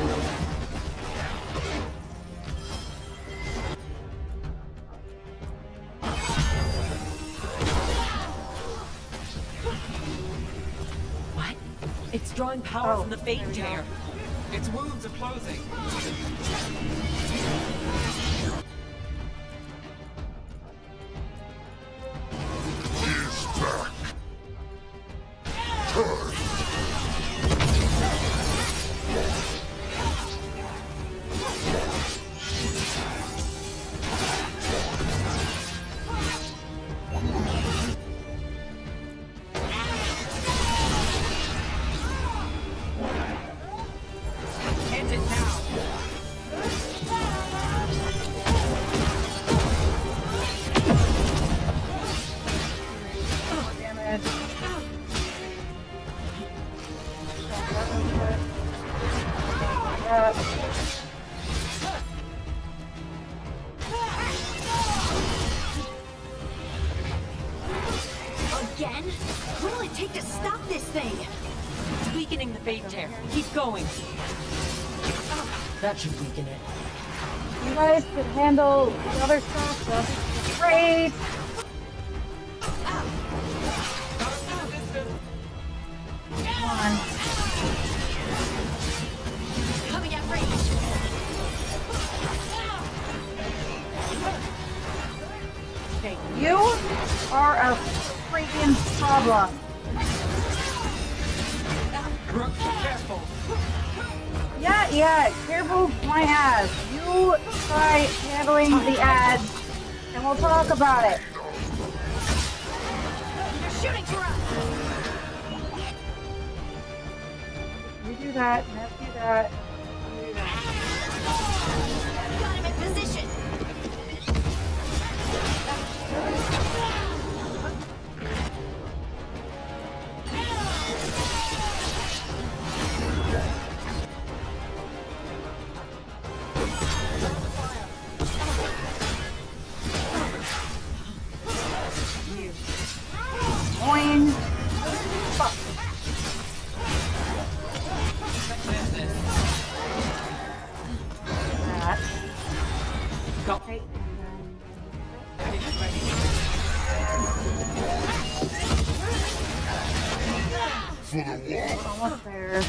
What? It's drawing power Oh, from the Fate Tear. Its wounds are closing. He's back! Turn! End it now! Damage. Again? What will it take to stop this thing? It's weakening the Fate Tear. Keep going. That should weaken it. You guys could handle the other stuff. That's great. Come on. Coming at range. Okay, you are a freaking problem. Brooke, be careful! Yeah, careful my ass. You try handling the ads, and we'll talk about it. They're shooting for us. You do that, Nev do that. You do that. Got him in position. Boing. Fuck. That. Go. Okay. For the wall! Almost there.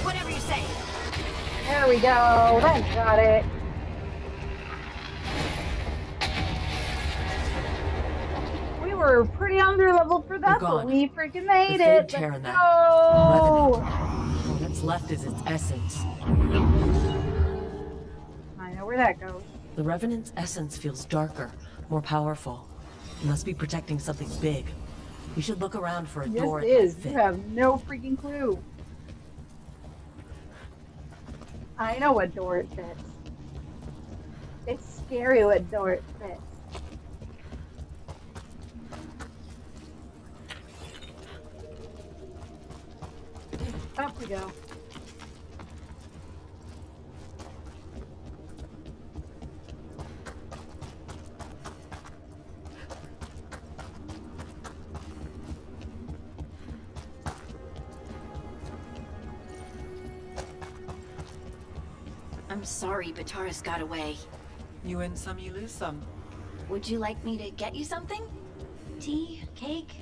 Whatever you say. There we go. That got it. We were pretty under level for that, You're but gone. we freaking made The it. Fate Tear Let's in that go. All that's left is its essence. I know where that goes. The Revenant's essence feels darker, more powerful. It must be protecting something big. We should look around for a Yes, door it that is. You fit. have no freaking clue. I know what door it fits. It's scary what door it fits. Up we go. I'm sorry, but Taurus got away. You win some, you lose some. Would you like me to get you something? Tea? Cake?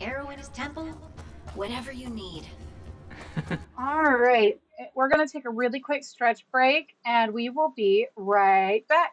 Arrow in his temple? Whatever you need. All right. We're going to take a really quick stretch break and we will be right back.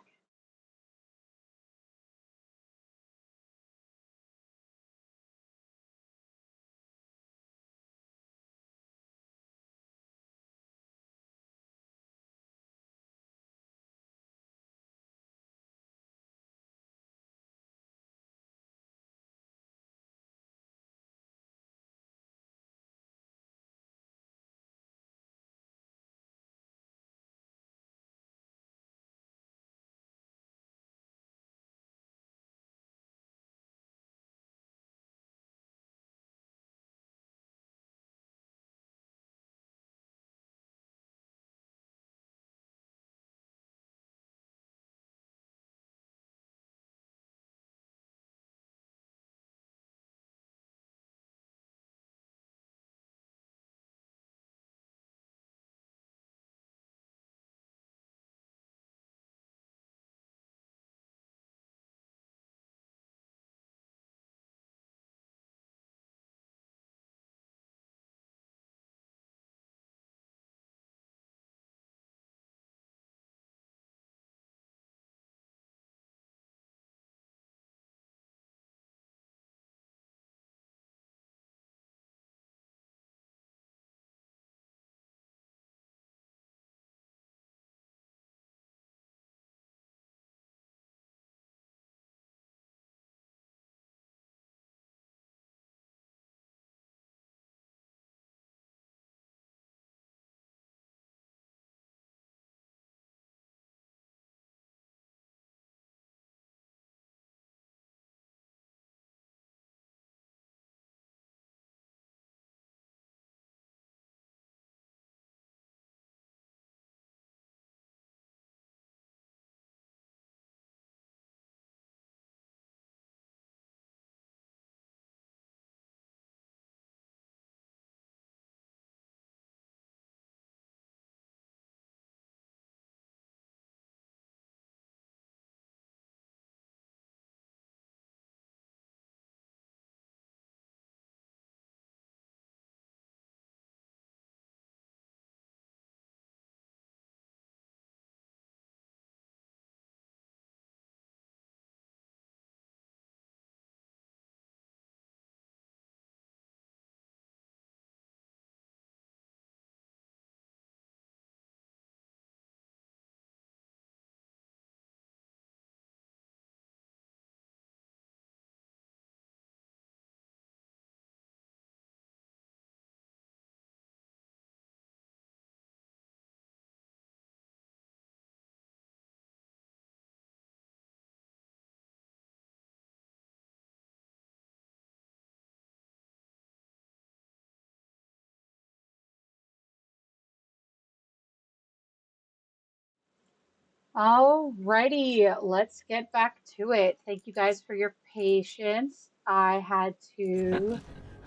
Alrighty, let's get back to it. Thank you guys for your patience. I had to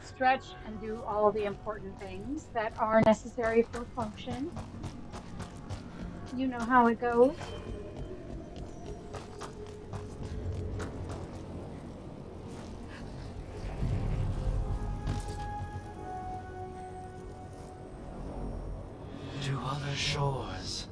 stretch and do all the important things that are necessary for function. You know how it goes. To other shores.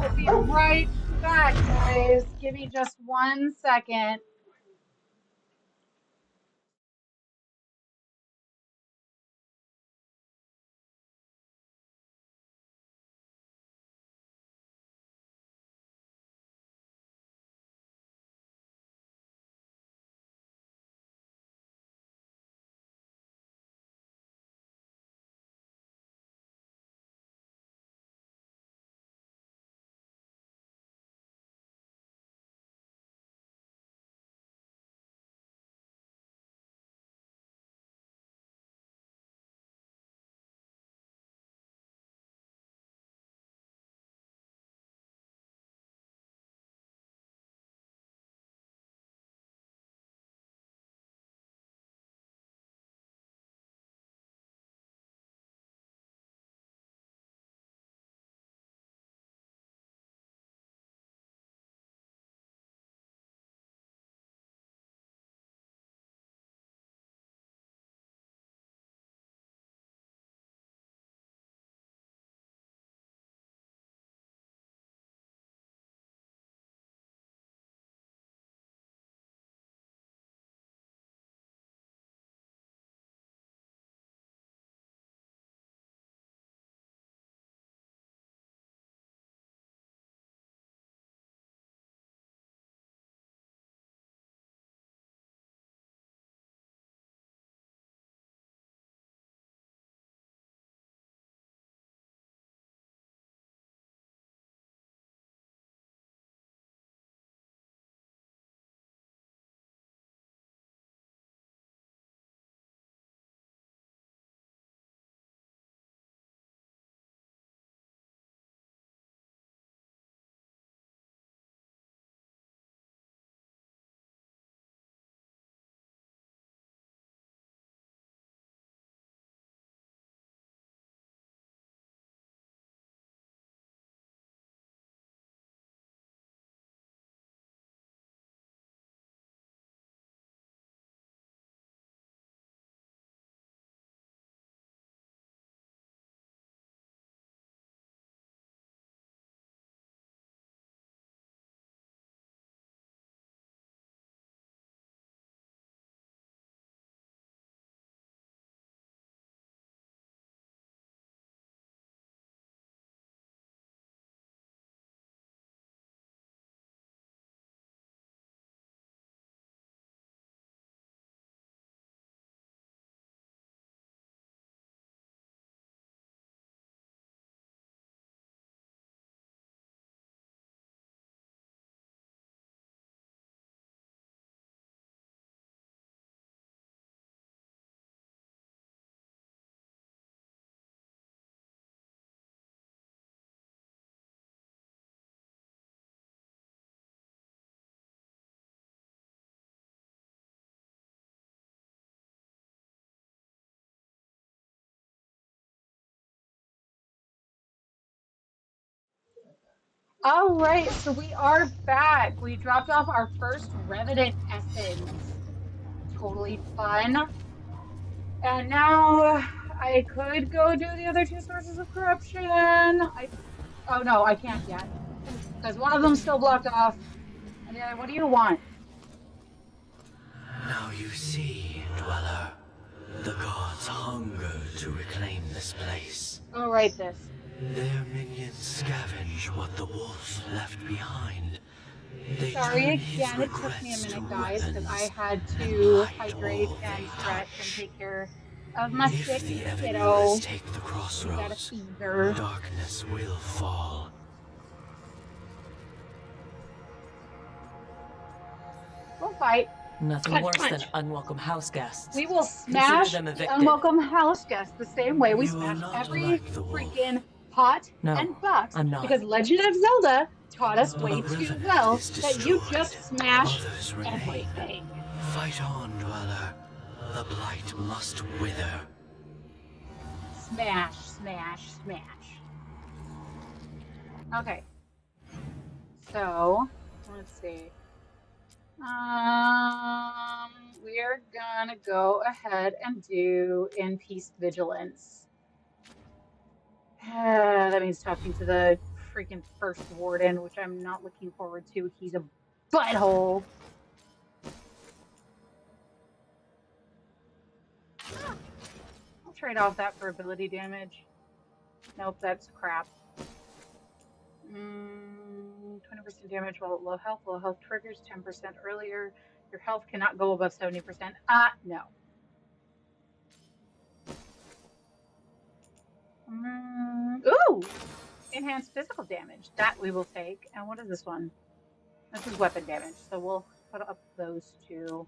We'll be right back, guys. Give me just 1 second. All right, so we are back. We dropped off our first Revenant Essence. Totally fun. And now I could go do the other two sources of corruption. Oh no, I can't yet. Because one of them's still blocked off. And the other, what do you want? Now you see, Dweller. The gods hunger to reclaim this place. Oh, right, this. Their minions scavenge what the wolf left behind. They Sorry turn his again, it took me a regrets to minute, guys, because I weapons had and to light hydrate all and they stretch and touch. take care of my If sick the kiddo. Evangelist take the Got a crossroads, fever. darkness will fall. We'll fight. Nothing Punch, worse punch. than unwelcome house guests. We will Consider smash them the evicted. unwelcome house guests the same way we You are smash not every like the wolf. freaking pot No, and box. I'm not. Because Legend of Zelda taught us A way too revenant well is that you destroyed, just smash others remain. everything. Fight on, Dweller. The blight must wither. Smash, smash, smash. Okay. So, let's see. We're gonna go ahead and do in peace vigilance. That means talking to the freaking first warden, which I'm not looking forward to. He's a butthole. I'll trade off that for ability damage. Nope, that's crap. 20% damage while at low health. Low health triggers 10% earlier. Your health cannot go above 70%. No. Ooh! Enhanced physical damage. That we will take. And what is this one? This is weapon damage. So we'll put up those two.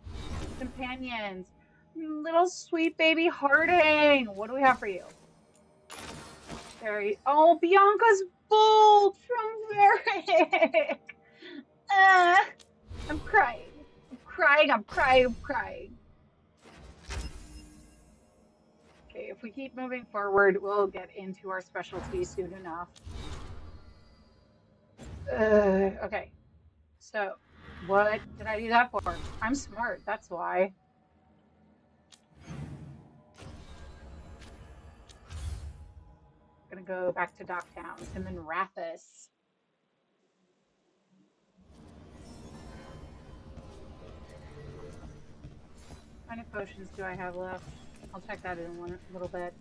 Companions. Little sweet baby Harding. What do we have for you? Very. Oh, Bianca's bolt from Varric. I'm crying. I'm crying. I'm crying. I'm crying. Okay, if we keep moving forward, we'll get into our specialty soon enough. Okay. So, what did I do that for? I'm smart. That's why. Gonna go back to Docktown. Him and Rathus. How many potions do I have left? I'll check that in a little bit.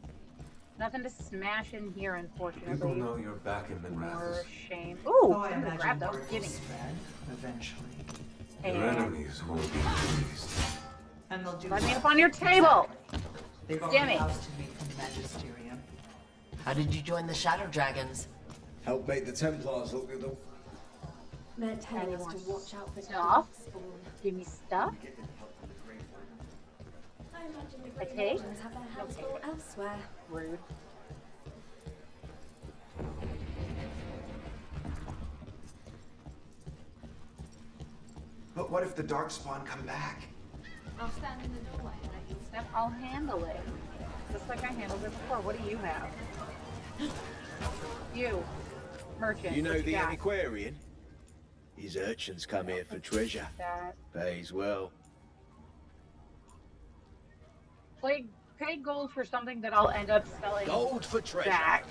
Nothing to smash in here, unfortunately. People know you're back in More Minrathous. shame. Ooh, I I'm gonna imagine grab those. word Give will me. spread eventually. Your enemies won't be pleased. And they'll do Let me up on your table. They've Damn already it. ousted me from the Magisterium. How did you join the Shadow Dragons? Help make the Templars look at them. They're telling us Anyone to watch out for stuff? darkspawn. Give me stuff. I imagine the Grey Okay. Wardens have their hands full elsewhere. Rude. But what if the Darkspawn come back? I'll stand in the doorway and let you Steph, I'll handle it. Just like I handled it before. What do you have? You. Merchant. You know what the got? antiquarian? His urchins come here for treasure. That. Pays well. Pay gold for something that I'll end up selling. Gold for treasure. Back.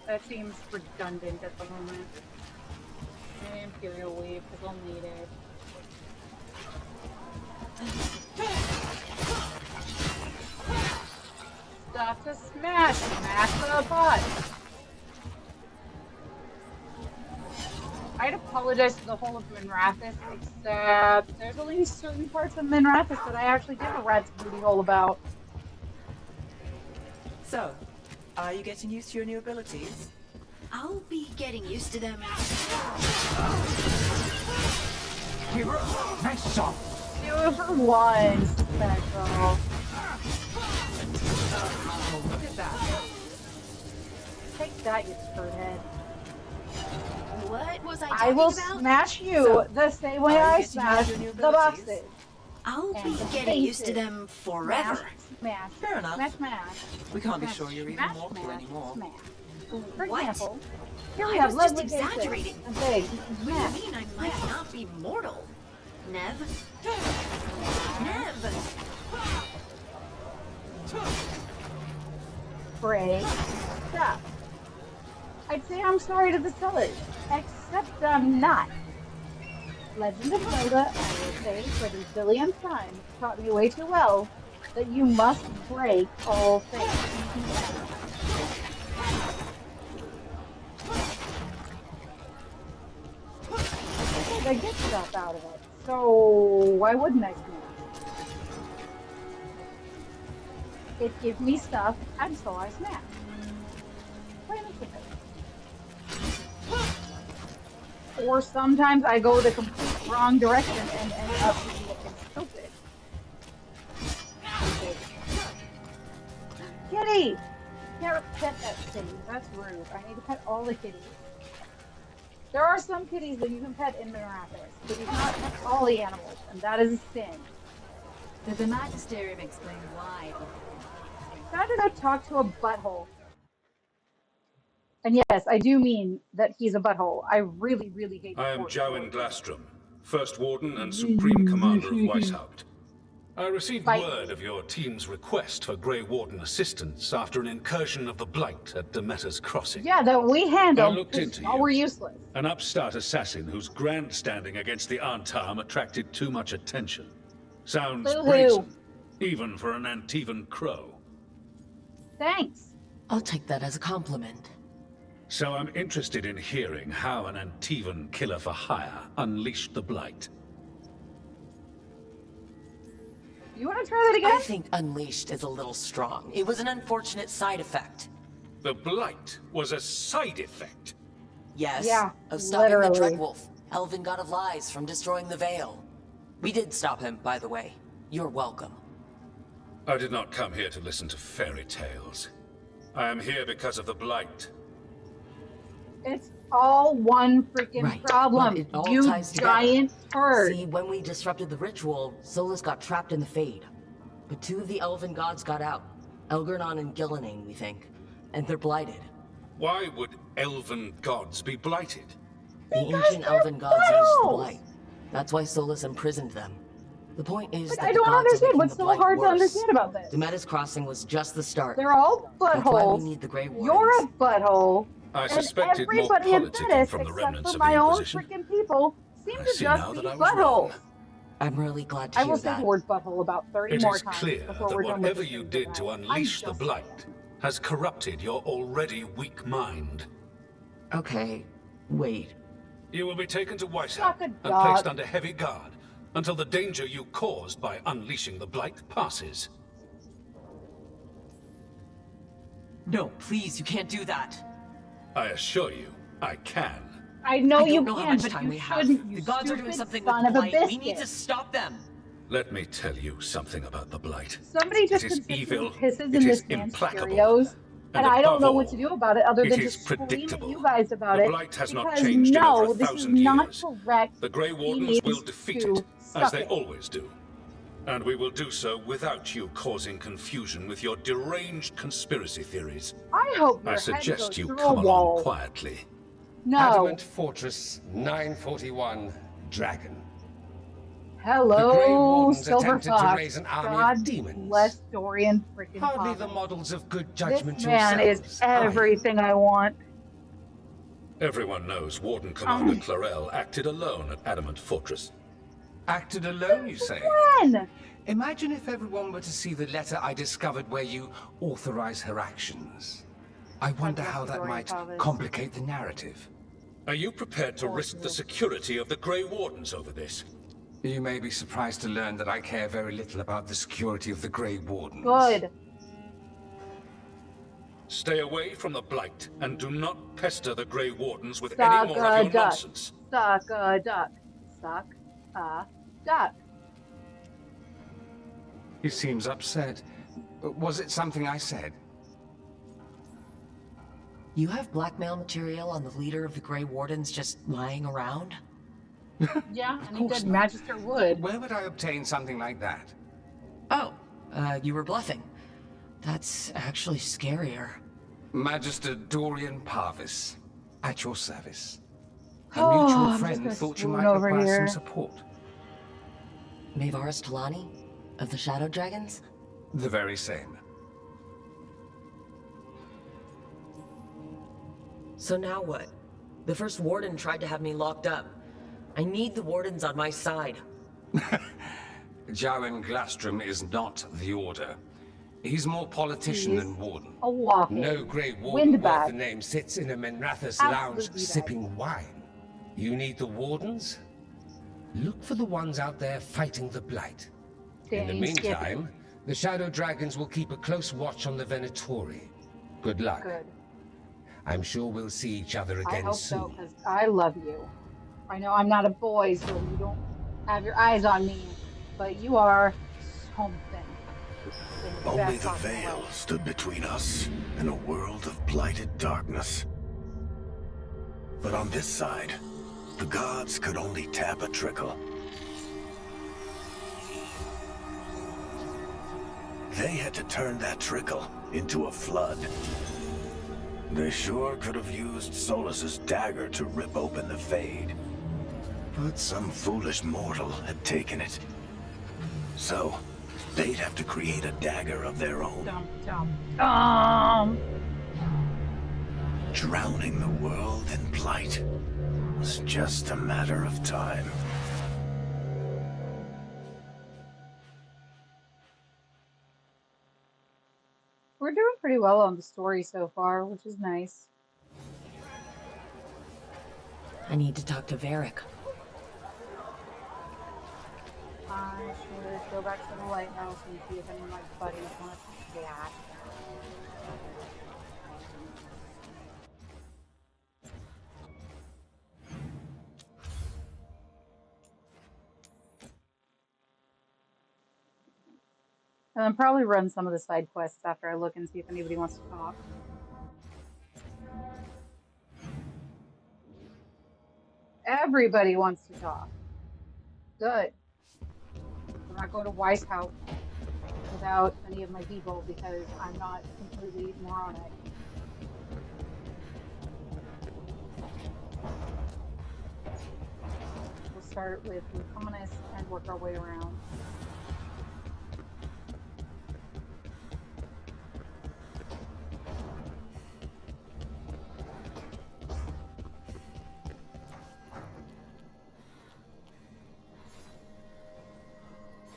That seems redundant at the moment. Imperial weave, because I'll need it. Stuff to smash! Smash the butt! I'd apologize to the whole of Minrathous, except there's only certain parts of Minrathous that I actually give a rat's booty hole about. So, are you getting used to your new abilities? I'll be getting used to them. Nice shot. Do it for one, special. Look at that. Take that, you turd head. What was I I talking will about? smash you So, the same way are you I getting smash used to your new the abilities? boxes. I'll And be the getting used to faces. them forever. Smash, Fair enough. smash, smash. We can't be Smash, sure you're even smash, mortal smash, anymore. Smash. For What? example, here we I have was just lovely faces exaggerating. and things. What do you mean I might not be mortal? Nev? Nev! Break stuff. I'd say I'm sorry to the sellers, except I'm not. Legend of Zelda, I will say, for the billionth time, taught me way too well that you must break all things. I get stuff out of it, so why wouldn't I smash? It gives me stuff, and so I smash. Plain and simple. Or sometimes I go the complete wrong direction and end up looking stupid. Kitty! Can't pet that kitty. That's rude. I need to pet all the kitties. There are some kitties that you can pet in Minrathous, but you cannot pet all the animals, and that is a sin. Did the Magisterium explain why? How did I talk to a butthole? And yes, I do mean that he's a butthole. I really, really hate I am Fortnite. Jowen Glastrom, First Warden and Supreme Commander of Weishaupt. I received word of your team's request for Grey Warden assistance after an incursion of the Blight at Demeter's Crossing. Yeah, that we handled. I looked into y'all you. were useless. An upstart assassin whose grandstanding against the Antarm attracted too much attention. Sounds Boo-hoo. brazen, even for an Antivan crow. Thanks. I'll take that as a compliment. So I'm interested in hearing how an Antivan killer for hire unleashed the Blight. You want to try that again? I think unleashed is a little strong. It was an unfortunate side effect. The Blight was a side effect. Yes. Yeah, Of stopping literally. the Dreadwolf, Elven God of Lies, from destroying the Veil. We did stop him, by the way. You're welcome. I did not come here to listen to fairy tales. I am here because of the Blight. It's all one freaking Right. problem. But it all You ties together. giant turd. See, when we disrupted the ritual, Solus got trapped in the Fade. But 2 of the Elven gods got out. Elgernon and Gillenane, we think. And they're blighted. Why would elven gods be blighted? The ancient Elven gods used the Blight. That's why Solus imprisoned them. The point is Like, that I the don't gods are understand. making What's the so Blight hard to worse. understand about this? Demeter's Crossing was just the start. They're all That's why buttholes. we need the Grey Wardens. You're a butthole. I And suspected more everybody in politicking Venice, from the except remnants for of my the own Inquisition. freaking people, seem I to see just now be that I was wrong. buttholes. I'm really glad to I hear will say that. the word butthole about 30 It more is times clear before that we're done with whatever this you thing did to tonight. unleash the just- Blight has corrupted your already weak mind. Okay, wait. You will be taken to Weishaupt Suck a and dog. placed under heavy guard until the danger you caused by unleashing the Blight passes. No, please, you can't do that. I assure you, I can. I know I you don't know how can, much but time you we have. shouldn't, you The gods are doing stupid something son with of the a Blight. We biscuit. need to stop them. Let me tell you something about the Blight. Somebody just It is consistently evil, pisses it in is this man's implacable, Cheerios, and I don't above know what all, to do about it other it than is to scream at predictable. you guys about The it. Blight has not Because changed in no, over this is 1,000 not years. correct. The Grey He Wardens will needs defeat to it, as suck they it. always do. And we will do so without you causing confusion with your deranged conspiracy theories. I hope your I head suggest goes you through come a wall. along quietly. No. Adamant Fortress 941 Dragon. The Grey Hello, Wardens Silver attempted to Fox. raise an army God of demons. bless Dorian freaking Hardly Thomas. the models of good This judgment man is yourselves, are you? everything I want. Everyone knows Warden Commander Clarel acted alone at Adamant Fortress. Acted alone, you say? When? Imagine if everyone were to see the letter I discovered where you authorize her actions. I wonder how that might complicate the narrative. Are you prepared to risk the security of the Grey Wardens over this? You may be surprised to learn that I care very little about the security of the Grey Wardens. Good. Stay away from the Blight, and do not pester the Grey Wardens with Suck any more a of your duck. nonsense. Suck a duck. Suck a duck. He seems upset. Was it something I said? You have blackmail material on the leader of the Grey Wardens just lying around? Yeah, Of and he course said not. Magister would. Where would I obtain something like that? Oh, you were bluffing. That's actually scarier. Magister Dorian Parvis, at your service. A Oh, mutual I'm just friend gonna thought you swoon might over require here. some support. Maevaris Talani? Of the Shadow Dragons? The very same. So now what? The first warden tried to have me locked up. I need the wardens on my side. Jowen Glastrom is not the Order. He's more politician He's than warden. a walking No Grey Warden worth windbag. the name sits in a Menrathis Absolutely lounge right. sipping wine. You need the wardens? Look for the ones out there fighting the Blight. In the Dang, meantime, the Shadow Dragons will keep a close watch on the Venatori. Good luck. Good. I'm sure we'll see each other I again hope so, soon. because I love you. I know I'm not a boy, so you don't have your eyes on me, but you are something. in the Only best the possible veil way. stood between us and a world of blighted darkness. But on this side, the gods could only tap a trickle. They had to turn that trickle into a flood. They sure could have used Solus's dagger to rip open the Fade. But some foolish mortal had taken it. So, They'd have to create a dagger of their own. Drowning the world in blight was just a matter of time. We're doing pretty well on the story so far, which is nice. I need to talk to Varric. I should go back to the lighthouse and see if any of my buddies want to chat. And then probably run some of the side quests after I look and see if anybody wants to talk. Everybody wants to talk. Good. I'm not going to Weiss House without any of my people because I'm not completely moronic. We'll start with Lucanus and work our way around.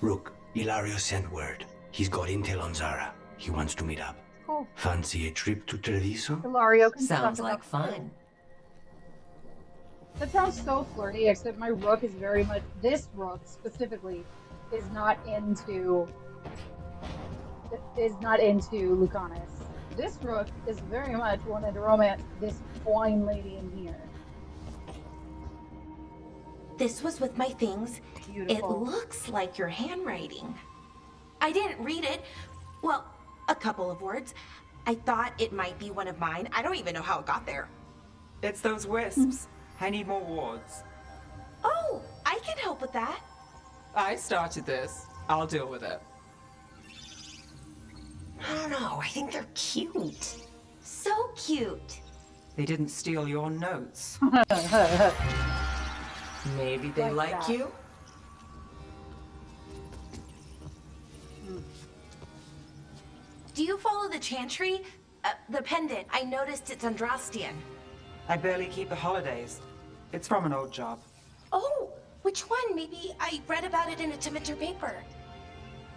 Rook, Ilario sent word. He's got intel on Zara. He wants to meet up. Cool. Fancy a trip to Treviso? Ilario can Sounds talk like about fun. That sounds so flirty, except my rook is very much, this rook specifically, is not into Lucanus. This rook is very much wanted to romance this wine lady in here. This was with my things. Beautiful. It looks like your handwriting. I didn't read it. Well, a couple of words. I thought it might be one of mine. I don't even know how it got there. It's those wisps. I need more wards. Oh, I can help with that. I started this. I'll deal with it. I don't know. I think they're cute. So cute. They didn't steal your notes. Maybe they like you? Do you follow the chantry? The pendant. I noticed it's Andrastian. I barely keep the holidays. It's from an old job. Oh, which one? Maybe I read about it in a Timitar paper.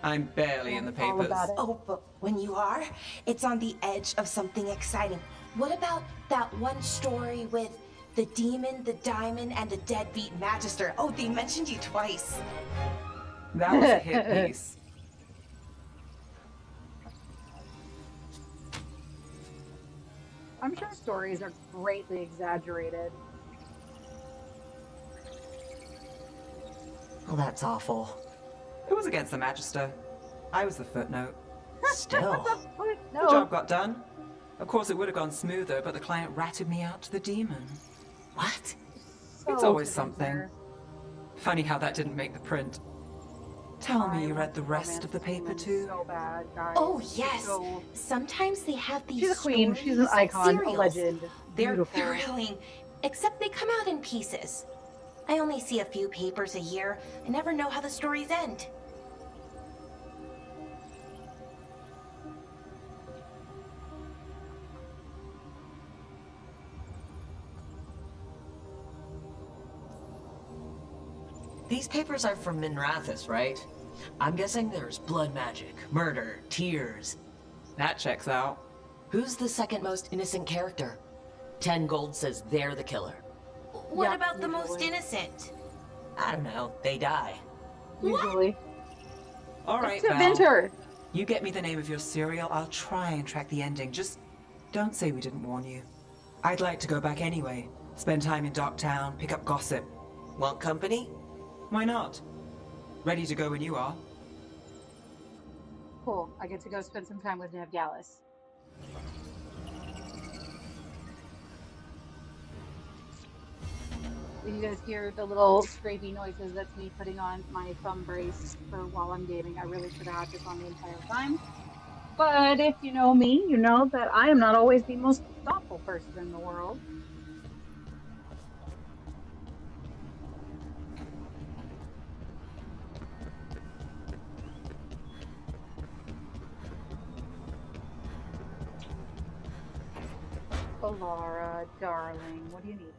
I'm barely in the papers. Oh, but when you are, it's on the edge of something exciting. What about that one story with the demon, the diamond, and the deadbeat magister? Oh, they mentioned you twice. That was a hit piece. I'm sure stories are greatly exaggerated. Well, that's awful. It was against the Magister. I was the footnote. Still. The job got done. Of course, it would have gone smoother, but the client ratted me out to the demon. What? It's always something. Funny how that didn't make the print. Tell me you read the rest of the paper too? So bad, guys. Oh, yes. Sometimes they have these She's a queen. She's an icon, a legend. They're Beautiful. thrilling, except they come out in pieces. I only see a few papers a year. I never know how the stories end. These papers are from Minrathous, right? I'm guessing there's blood magic, murder, tears. That checks out. Who's the second most innocent character? 10 gold says they're the killer. What about the most innocent? I don't know. They die. Usually. All right, It's a Val. Vinter. You get me the name of your cereal, I'll try and track the ending. Just don't say we didn't warn you. I'd like to go back anyway. Spend time in Docktown, pick up gossip. Want company? Why not? Ready to go when you are. Cool. I get to go spend some time with Nev Gallus. You guys hear the little scrapey noises? That's me putting on my thumb brace for while I'm gaming. I really should have had this on the entire time. But if you know me, you know that I am not always the most thoughtful person in the world. Alara, darling, what do you need?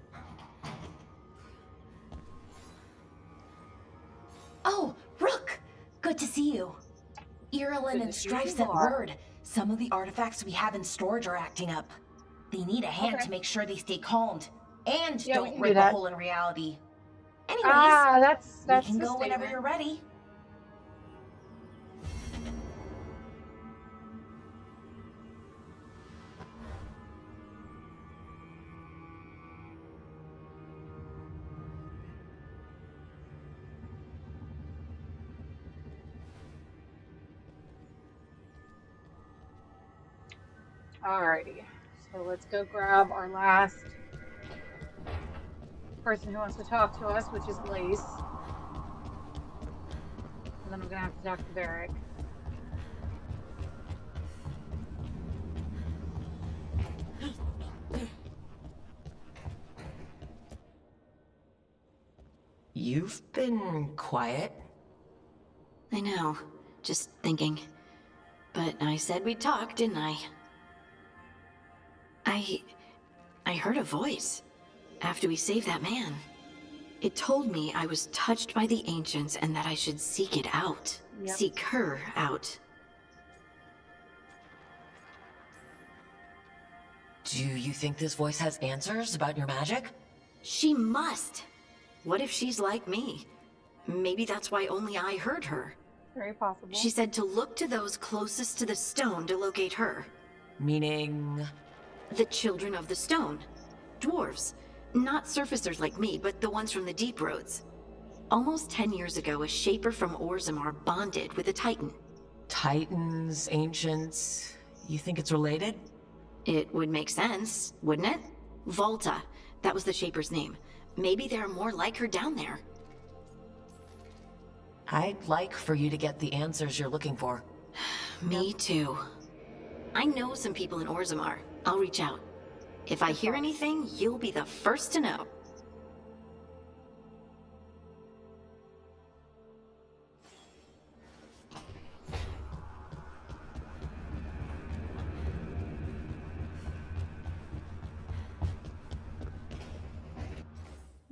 Oh, Rook! Good to see you. Irulan and Strife sent word. Some of the artifacts we have in storage are acting up. They need a hand to make sure they stay calmed. And don't rip a hole in reality. Anyways, we can go whenever you're ready. Alrighty, so let's go grab our last person who wants to talk to us, which is Lace. And then we're gonna have to talk to Varric. You've been quiet. I know. Just thinking. But I said we'd talk, didn't I? I heard a voice after we saved that man. It told me I was touched by the ancients and that I should seek it out. Yep. Seek her out. Do you think this voice has answers about your magic? She must. What if she's like me? Maybe that's why only I heard her. Very possible. She said to look to those closest to the stone to locate her. Meaning? The children of the stone. Dwarves. Not surfacers like me, but the ones from the deep roads. Almost 10 years ago, a shaper from Orzammar bonded with a titan. Titans, ancients... You think it's related? It would make sense, wouldn't it? Volta. That was the shaper's name. Maybe there are more like her down there. I'd like for you to get the answers you're looking for. Me too. I know some people in Orzammar. I'll reach out. If I hear anything, you'll be the first to know.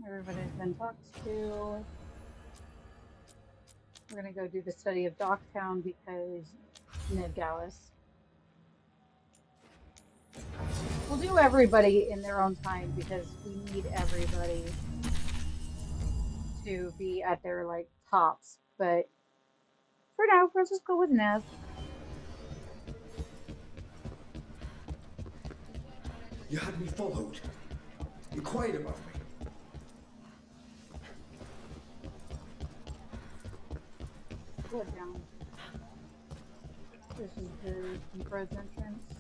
Everybody's been talked to. We're gonna go do the study of Docktown because Ned Gallus. We'll do everybody in their own time because we need everybody to be at their like tops. But for now, we'll just go with Ned. You had me followed. You're quiet about me. Go down. This is the deep roads entrance.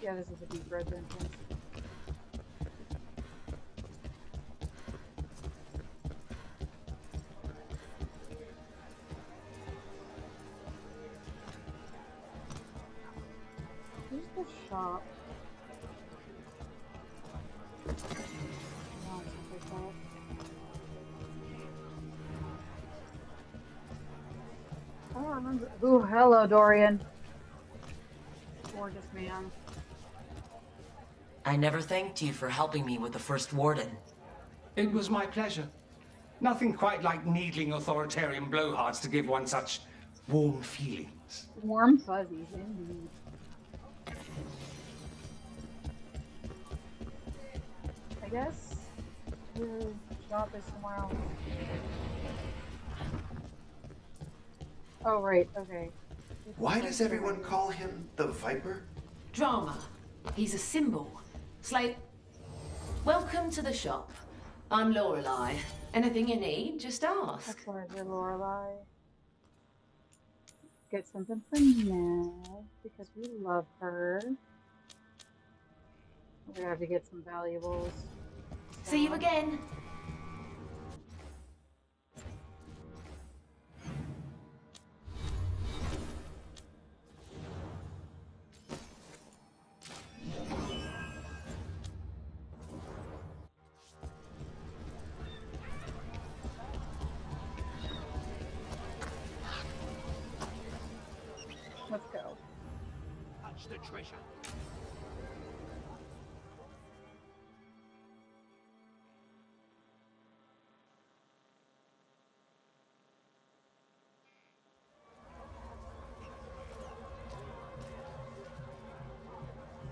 Yeah, this is the deep roads entrance. Where's the shop? No, it's not the shop. I don't remember. Ooh, hello, Dorian. Gorgeous man. I never thanked you for helping me with the first warden. It was my pleasure. Nothing quite like needling authoritarian blowhards to give one such warm feelings. Warm fuzzies, indeed. I guess the shop is somewhere else. Oh, right, okay. Why does everyone call him the Viper? Drama. He's a symbol. It's like, welcome to the shop. I'm Lorelei. Anything you need, just ask. That's why you're Lorelei. Get something for Ned because we love her. We're gonna have to get some valuables. See you again. treasure.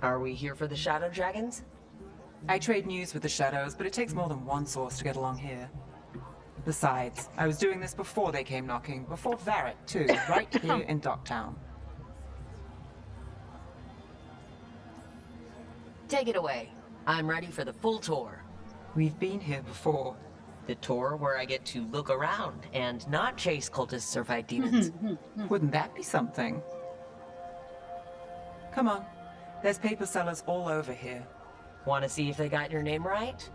Are we here for the Shadow Dragons? I trade news with the Shadows, but it takes more than one source to get along here. Besides, I was doing this before they came knocking, before Varric, too, right here in Docktown. Take it away. I'm ready for the full tour. We've been here before. The tour where I get to look around and not chase cultists or fight demons. Wouldn't that be something? Come on. There's paper sellers all over here. Want to see if they got your name right?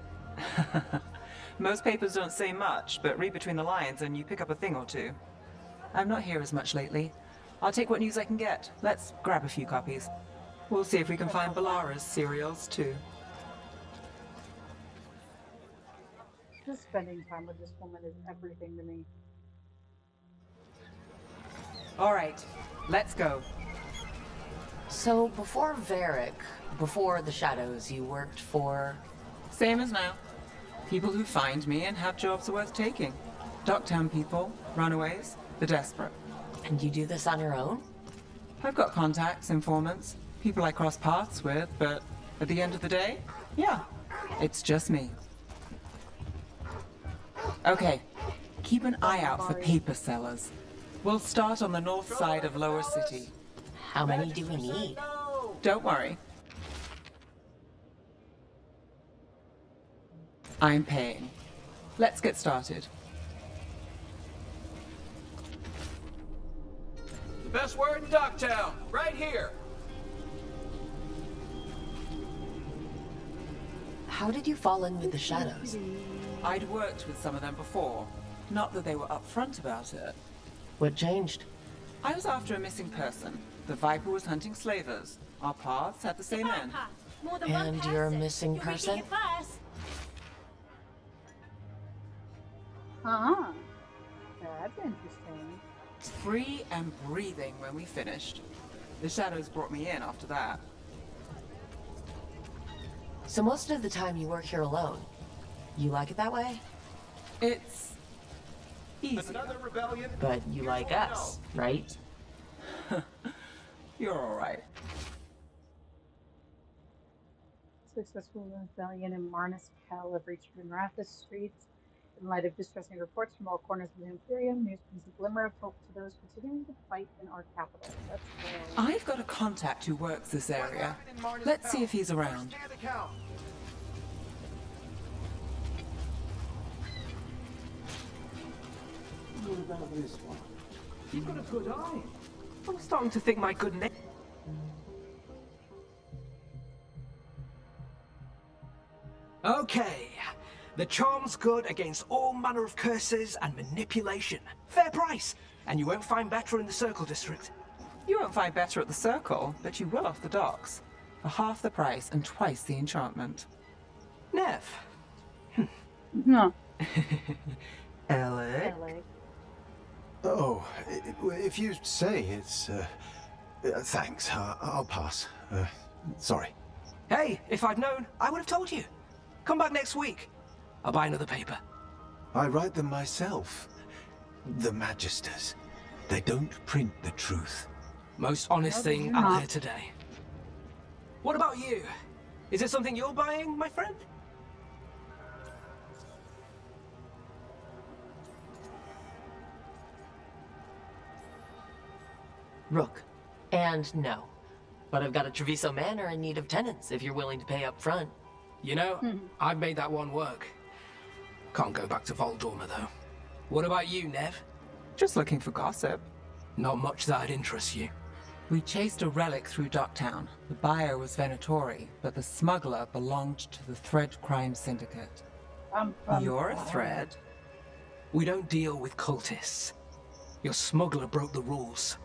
Most papers don't say much, but read between the lines and you pick up a thing or two. I'm not here as much lately. I'll take what news I can get. Let's grab a few copies. We'll see if we can find Balara's cereals, too. Just spending time with this woman is everything to me. All right, let's go. So, before Varric, before the Shadows, you worked for... Same as now. People who find me and have jobs worth taking. Docktown people, runaways, the desperate. And you do this on your own? I've got contacts, informants, people I cross paths with, but at the end of the day, yeah, it's just me. Okay, keep an eye out for paper sellers. We'll start on the north side of Lower City. How many do we need? Don't worry. I'm paying. Let's get started. The best word in Docktown, right here. How did you fall in with the Shadows? I'd worked with some of them before. Not that they were upfront about it. What changed? I was after a missing person. The Viper was hunting slavers. Our paths had the same end. And you're a missing person? Huh. That's interesting. Free and breathing when we finished. The Shadows brought me in after that. So most of the time you work here alone. You like it that way? It's easy. Another rebellion? But you like us, right? You're all right. Successful rebellion in Marnus Cal have reached Minrathous streets. In light of distressing reports from all corners of the Imperium, news brings a glimmer of hope to those continuing to fight in our capital. I've got a contact who works this area. Let's see if he's around. What about this one? You've got a good eye. I'm starting to think my good name. Okay. The charm's good against all manner of curses and manipulation. Fair price. And you won't find better in the Circle District. You won't find better at the Circle, but you will off the docks. For half the price and twice the enchantment. Nev. No. Alec? Oh, if you say it's... thanks, I'll pass. Sorry. Hey, if I'd known, I would have told you. Come back next week. I'll buy another paper. I write them myself. The Magisters. They don't print the truth. Most honest thing out there today. What about you? Is it something you're buying, my friend? Rook. And no. But I've got a Treviso Manor in need of tenants if you're willing to pay up front. You know, I've made that one work. Can't go back to Voldorma, though. What about you, Nev? Just looking for gossip. Not much that'd interest you. We chased a relic through Docktown. The buyer was Venatori, but the smuggler belonged to the Thread Crime Syndicate. You're a thread? We don't deal with cultists. Your smuggler broke the rules.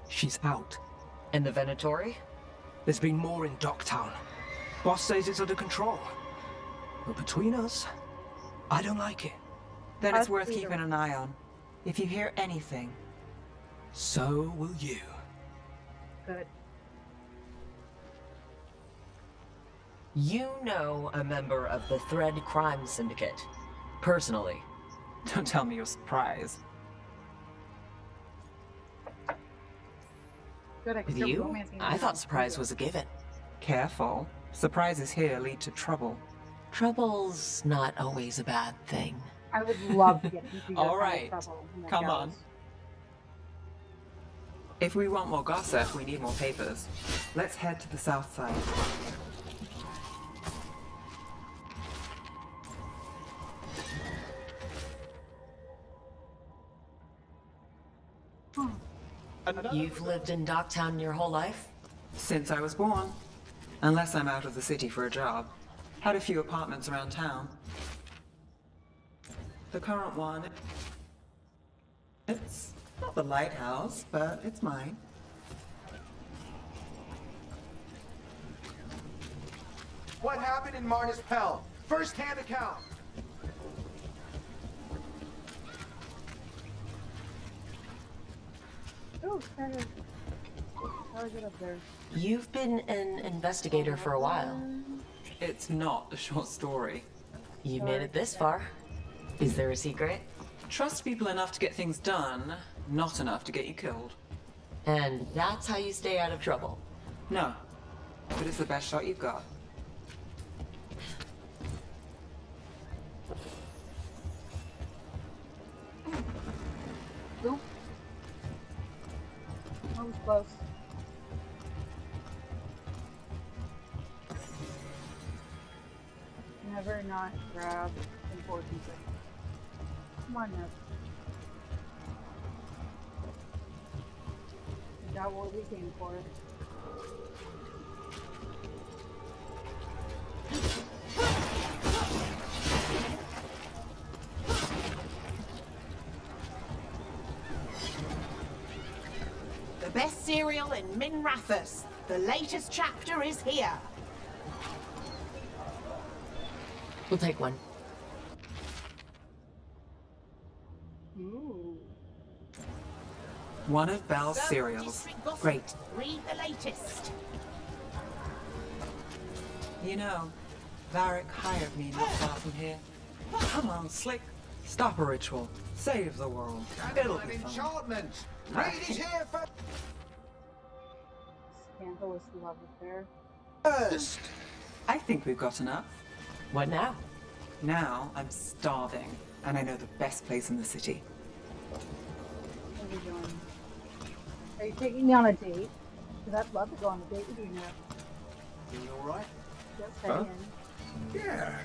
She's out. And the Venatori? There's been more in Docktown. Boss says it's under control. But between us, I don't like it. Then it's worth keeping an eye on. If you hear anything. So will you. Good. You know a member of the Thread Crime Syndicate. Personally. Don't tell me you're surprised. With you? I thought surprise was a given. Careful. Surprises here lead to trouble. Trouble's not always a bad thing. I would love to get into your All right, trouble. when that come goes. on. If we want more gossip, we need more papers. Let's head to the south side. You've lived in Docktown your whole life? Since I was born. Unless I'm out of the city for a job. Had a few apartments around town. The current one, it's not the lighthouse, but it's mine. What happened in Marnus Pell? First-hand account. Oh, how is it up there? You've been an investigator for a while. It's not a short story. You made it this far. Is there a secret? Trust people enough to get things done, not enough to get you killed. And that's how you stay out of trouble? No, but it's the best shot you've got. Oop. That was close. Never not grab important things. Come on now. We got what we came for. The best cereal in Minrathous. The latest chapter is here. We'll take one. Ooh. One of Belle's cereals. Great. Read the latest. You know, Varric hired me not far from here. Come on, Slick. Stop a ritual. Save the world. It'll An be fun. enchantment. Read it here for Scandalous love affair. First. I think we've got enough. What now? Now I'm starving, and I know the best place in the city. What are we doing? Are you taking me on a date? Because I'd love to go on a date with you now. You alright? Just saying. Yeah.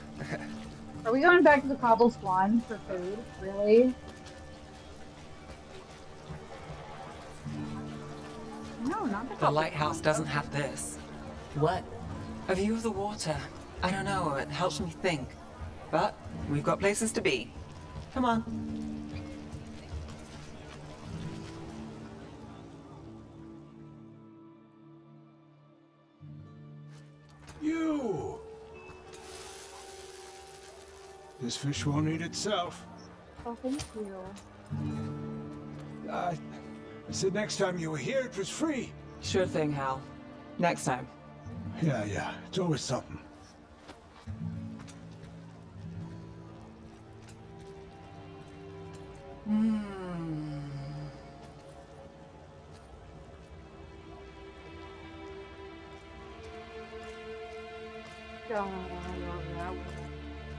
Are we going back to the Cobble Swan for food? Really? No, not the The Cobble lighthouse Swan. doesn't have this. What? A view of the water. I don't know, it helps me think. But we've got places to be. Come on. You! This fish won't eat itself. Oh, thank you. I said next time you were here, it was free. Sure thing, Hal. Next time. Yeah, it's always something.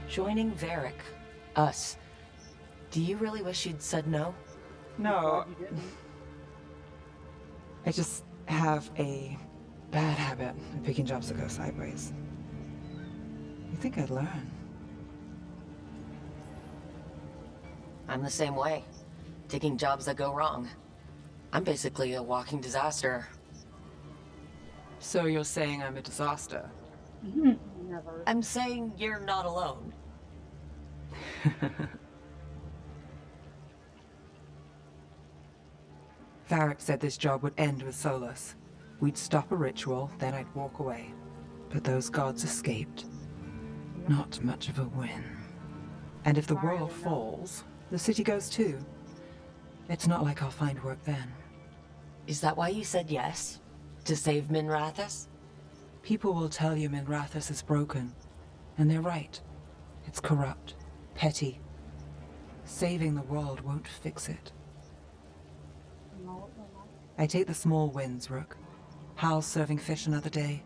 Joining Varric. Us. Do you really wish you'd said no? No. I just have a bad habit of picking jobs that go sideways. You think I'd learn? I'm the same way. Taking jobs that go wrong. I'm basically a walking disaster. So you're saying I'm a disaster? Never. I'm saying you're not alone. Varric said this job would end with Solus. We'd stop a ritual, then I'd walk away. But those gods escaped. Not much of a win. And if the world falls, the city goes too. It's not like I'll find work then. Is that why you said yes? To save Minrathous? People will tell you Minrathous is broken, and they're right. It's corrupt, petty. Saving the world won't fix it. I take the small wins, Rook. Hal serving fish another day,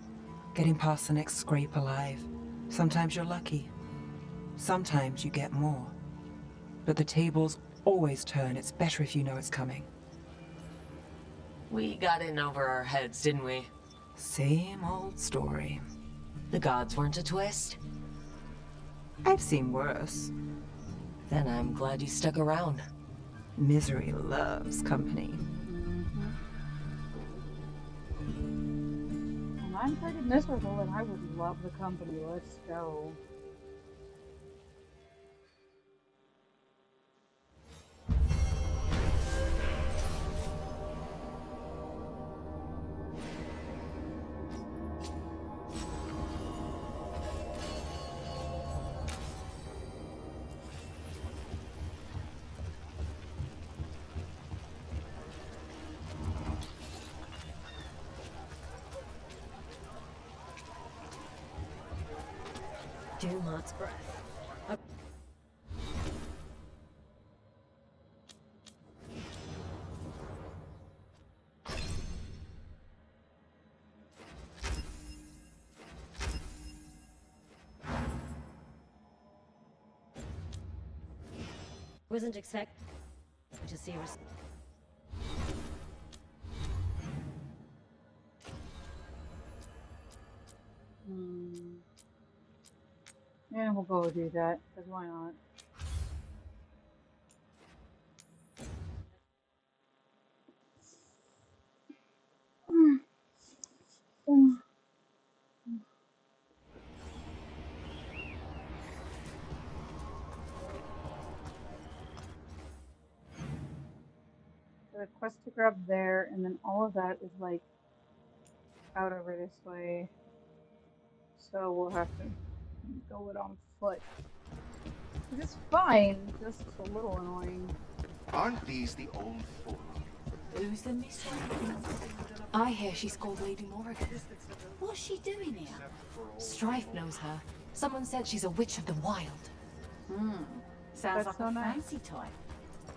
getting past the next scrape alive. Sometimes you're lucky. Sometimes you get more. But the tables always turn. It's better if you know it's coming. We got in over our heads, didn't we? Same old story. The gods weren't a twist? I've seen worse. Then I'm glad you stuck around. Misery loves company. And I'm pretty miserable and I would love the company. Let's go. Dumort's breath. Wasn't expect to see res- Yeah, we'll go do that, because why not? The quest to grab there, and then all of that is like out over this way. So we'll have to go it on foot. It's fine, just a little annoying. Aren't these the old folk? Who's the mystery? I hear she's called Lady Morrigan. What's she doing here? Strife knows her. Someone said she's a witch of the wild. Sounds like a fancy type.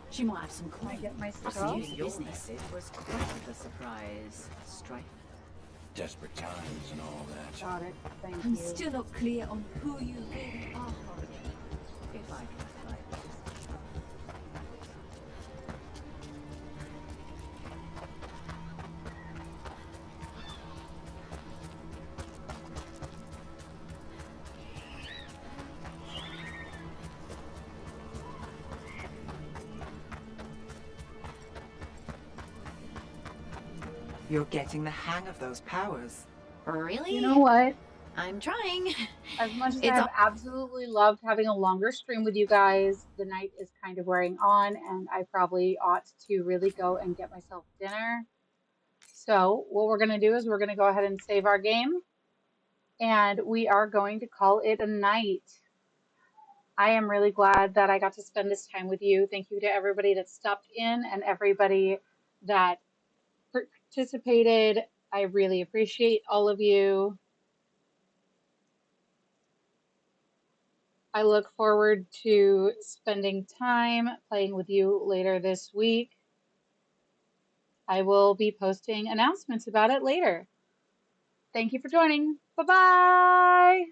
She might have some coin. Can I get my stuff? Your message was quite the surprise, Strife. Desperate times and all that. Got it. Thank I'm you. still not clear on who you really are, Morrigan. If I can find it. You're getting the hang of those powers. Really? You know what? I'm trying. As much as It's I've all- absolutely loved having a longer stream with you guys, the night is kind of wearing on, and I probably ought to really go and get myself dinner. So what we're going to do is we're going to go ahead and save our game, and we are going to call it a night. I am really glad that I got to spend this time with you. Thank you to everybody that stopped in and everybody that participated. I really appreciate all of you. I look forward to spending time playing with you later this week. I will be posting announcements about it later. Thank you for joining. Bye-bye.